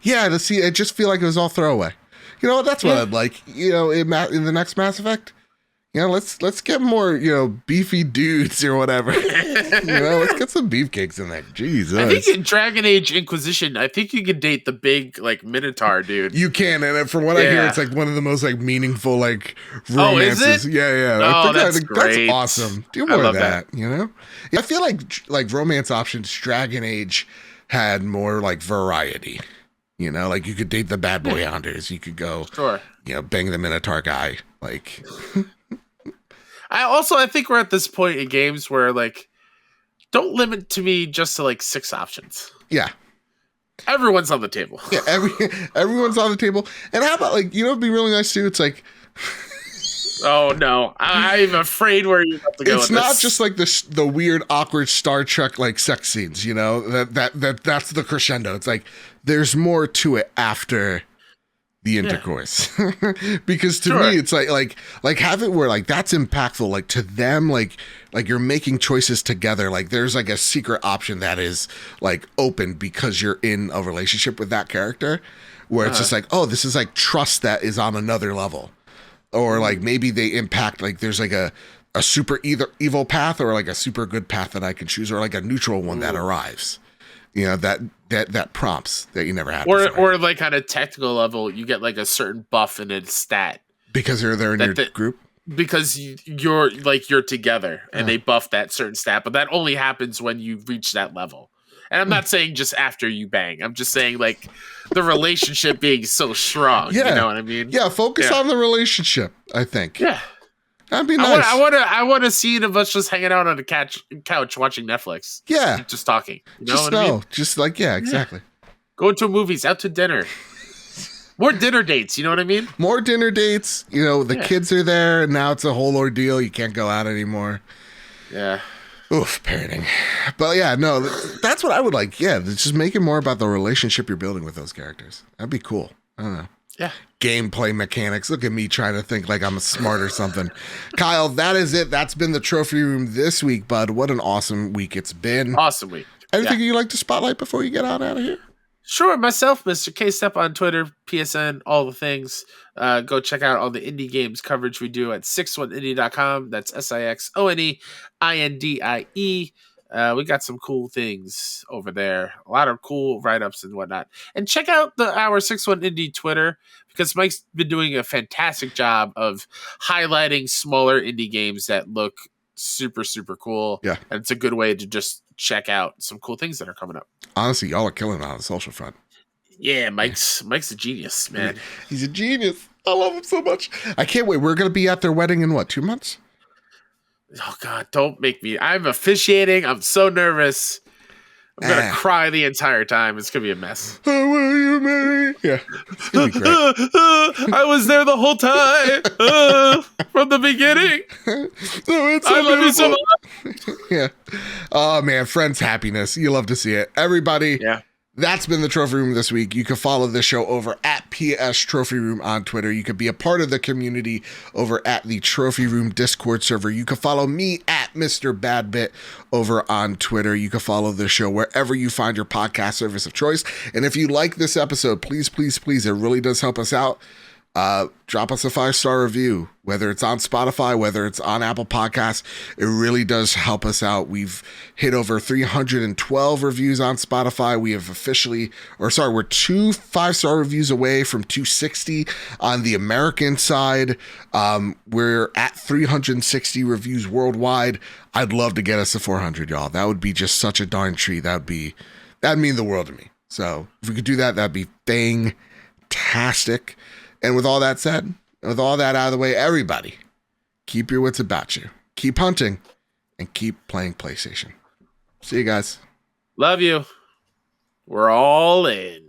Yeah, I just feel like it was all throwaway. You know, that's what I'd like. You know, in the next Mass Effect, you know, let's get more, beefy dudes or whatever. Let's get some beefcakes in there. Jesus. I think in Dragon Age Inquisition, I think you could date the big like Minotaur dude. You can, and from what I hear, it's like one of the most like meaningful like romances. Oh, is it? Yeah. That's great. That's awesome. Do more of that. Yeah, I feel like romance options, Dragon Age had more like variety. Like you could date the bad boy hounders. You could go, bang the Minotaur guy. Like, I think we're at this point in games where like, don't limit to me just to like 6 options. Yeah. Everyone's on the table. Yeah, everyone's on the table. And how about like, it'd be really nice too. It's like, oh no, I'm afraid where you're about to go. It's not just like the weird, awkward Star Trek like sex scenes. That's the crescendo. It's like there's more to it after the intercourse. Because to me, it's like have it where like that's impactful. Like to them, like you're making choices together. Like there's like a secret option that is like open because you're in a relationship with that character. Where it's just like, oh, this is like trust that is on another level. Or like maybe they impact like there's like a super evil path or like a super good path that I can choose or like a neutral one that arrives. That prompts that you never had before. Or like on a technical level, you get like a certain buff in a stat because they're in your group. Because you're together and they buff that certain stat, but that only happens when you reach that level. And I'm not saying just after you bang. I'm just saying like the relationship being so strong. Yeah. You know what I mean? Yeah. Focus on the relationship. I think. Yeah. That'd be nice. I want to see of us just hanging out on a couch watching Netflix. Yeah. Just talking. You know what I mean? Just like, yeah, exactly. Going to movies, out to dinner. More dinner dates. You know what I mean? More dinner dates. The kids are there and now it's a whole ordeal. You can't go out anymore. Yeah. Oof, parenting. But yeah, no, that's what I would like. Yeah, just make it more about the relationship you're building with those characters. That'd be cool. I don't know. Yeah. Gameplay mechanics. Look at me trying to think like I'm smart or something. Kyle, that is it. That's been the Trophy Room this week, bud. What an awesome week it's been. Awesome week. Anything you'd like to spotlight before you get out of here? Sure, myself, Mr. K-Step on Twitter, PSN, all the things. Go check out all the indie games coverage we do at 61indie.com. That's SIXONEINDIE. We got some cool things over there. A lot of cool write-ups and whatnot. And check out our 61indie Twitter because Mike's been doing a fantastic job of highlighting smaller indie games that look super, super cool. Yeah. And it's a good way to just check out some cool things that are coming up. Honestly, y'all are killing it on the social front. Yeah, Mike's a genius, man. He's a genius. I love him so much. I can't wait. We're going to be at their wedding in 2 months? Oh God, don't make me. I'm officiating. I'm so nervous. I'm gonna cry the entire time. It's gonna be a mess. How will you marry? Yeah, it's gonna be great. I was there the whole time from the beginning. So it's I love you so much. Yeah. Oh man, friends happiness. You love to see it. Everybody. Yeah. That's been the Trophy Room this week. You can follow the show over at PS Trophy Room on Twitter. You can be a part of the community over at the Trophy Room Discord server. You can follow me at Mr. Badbit over on Twitter. You can follow the show wherever you find your podcast service of choice. And if you like this episode, please, it really does help us out. Drop us a 5-star review, whether it's on Spotify, whether it's on Apple Podcasts. It really does help us out. We've hit over 312 reviews on Spotify. We have we're 2 5-star reviews away from 260 on the American side. We're at 360 reviews worldwide. I'd love to get us to 400, y'all. That would be just such a darn treat. That'd mean the world to me. So if we could do that, that'd be fantastic. And with all that said, with all that out of the way, everybody, keep your wits about you. Keep hunting and keep playing PlayStation. See you guys. Love you. We're all in.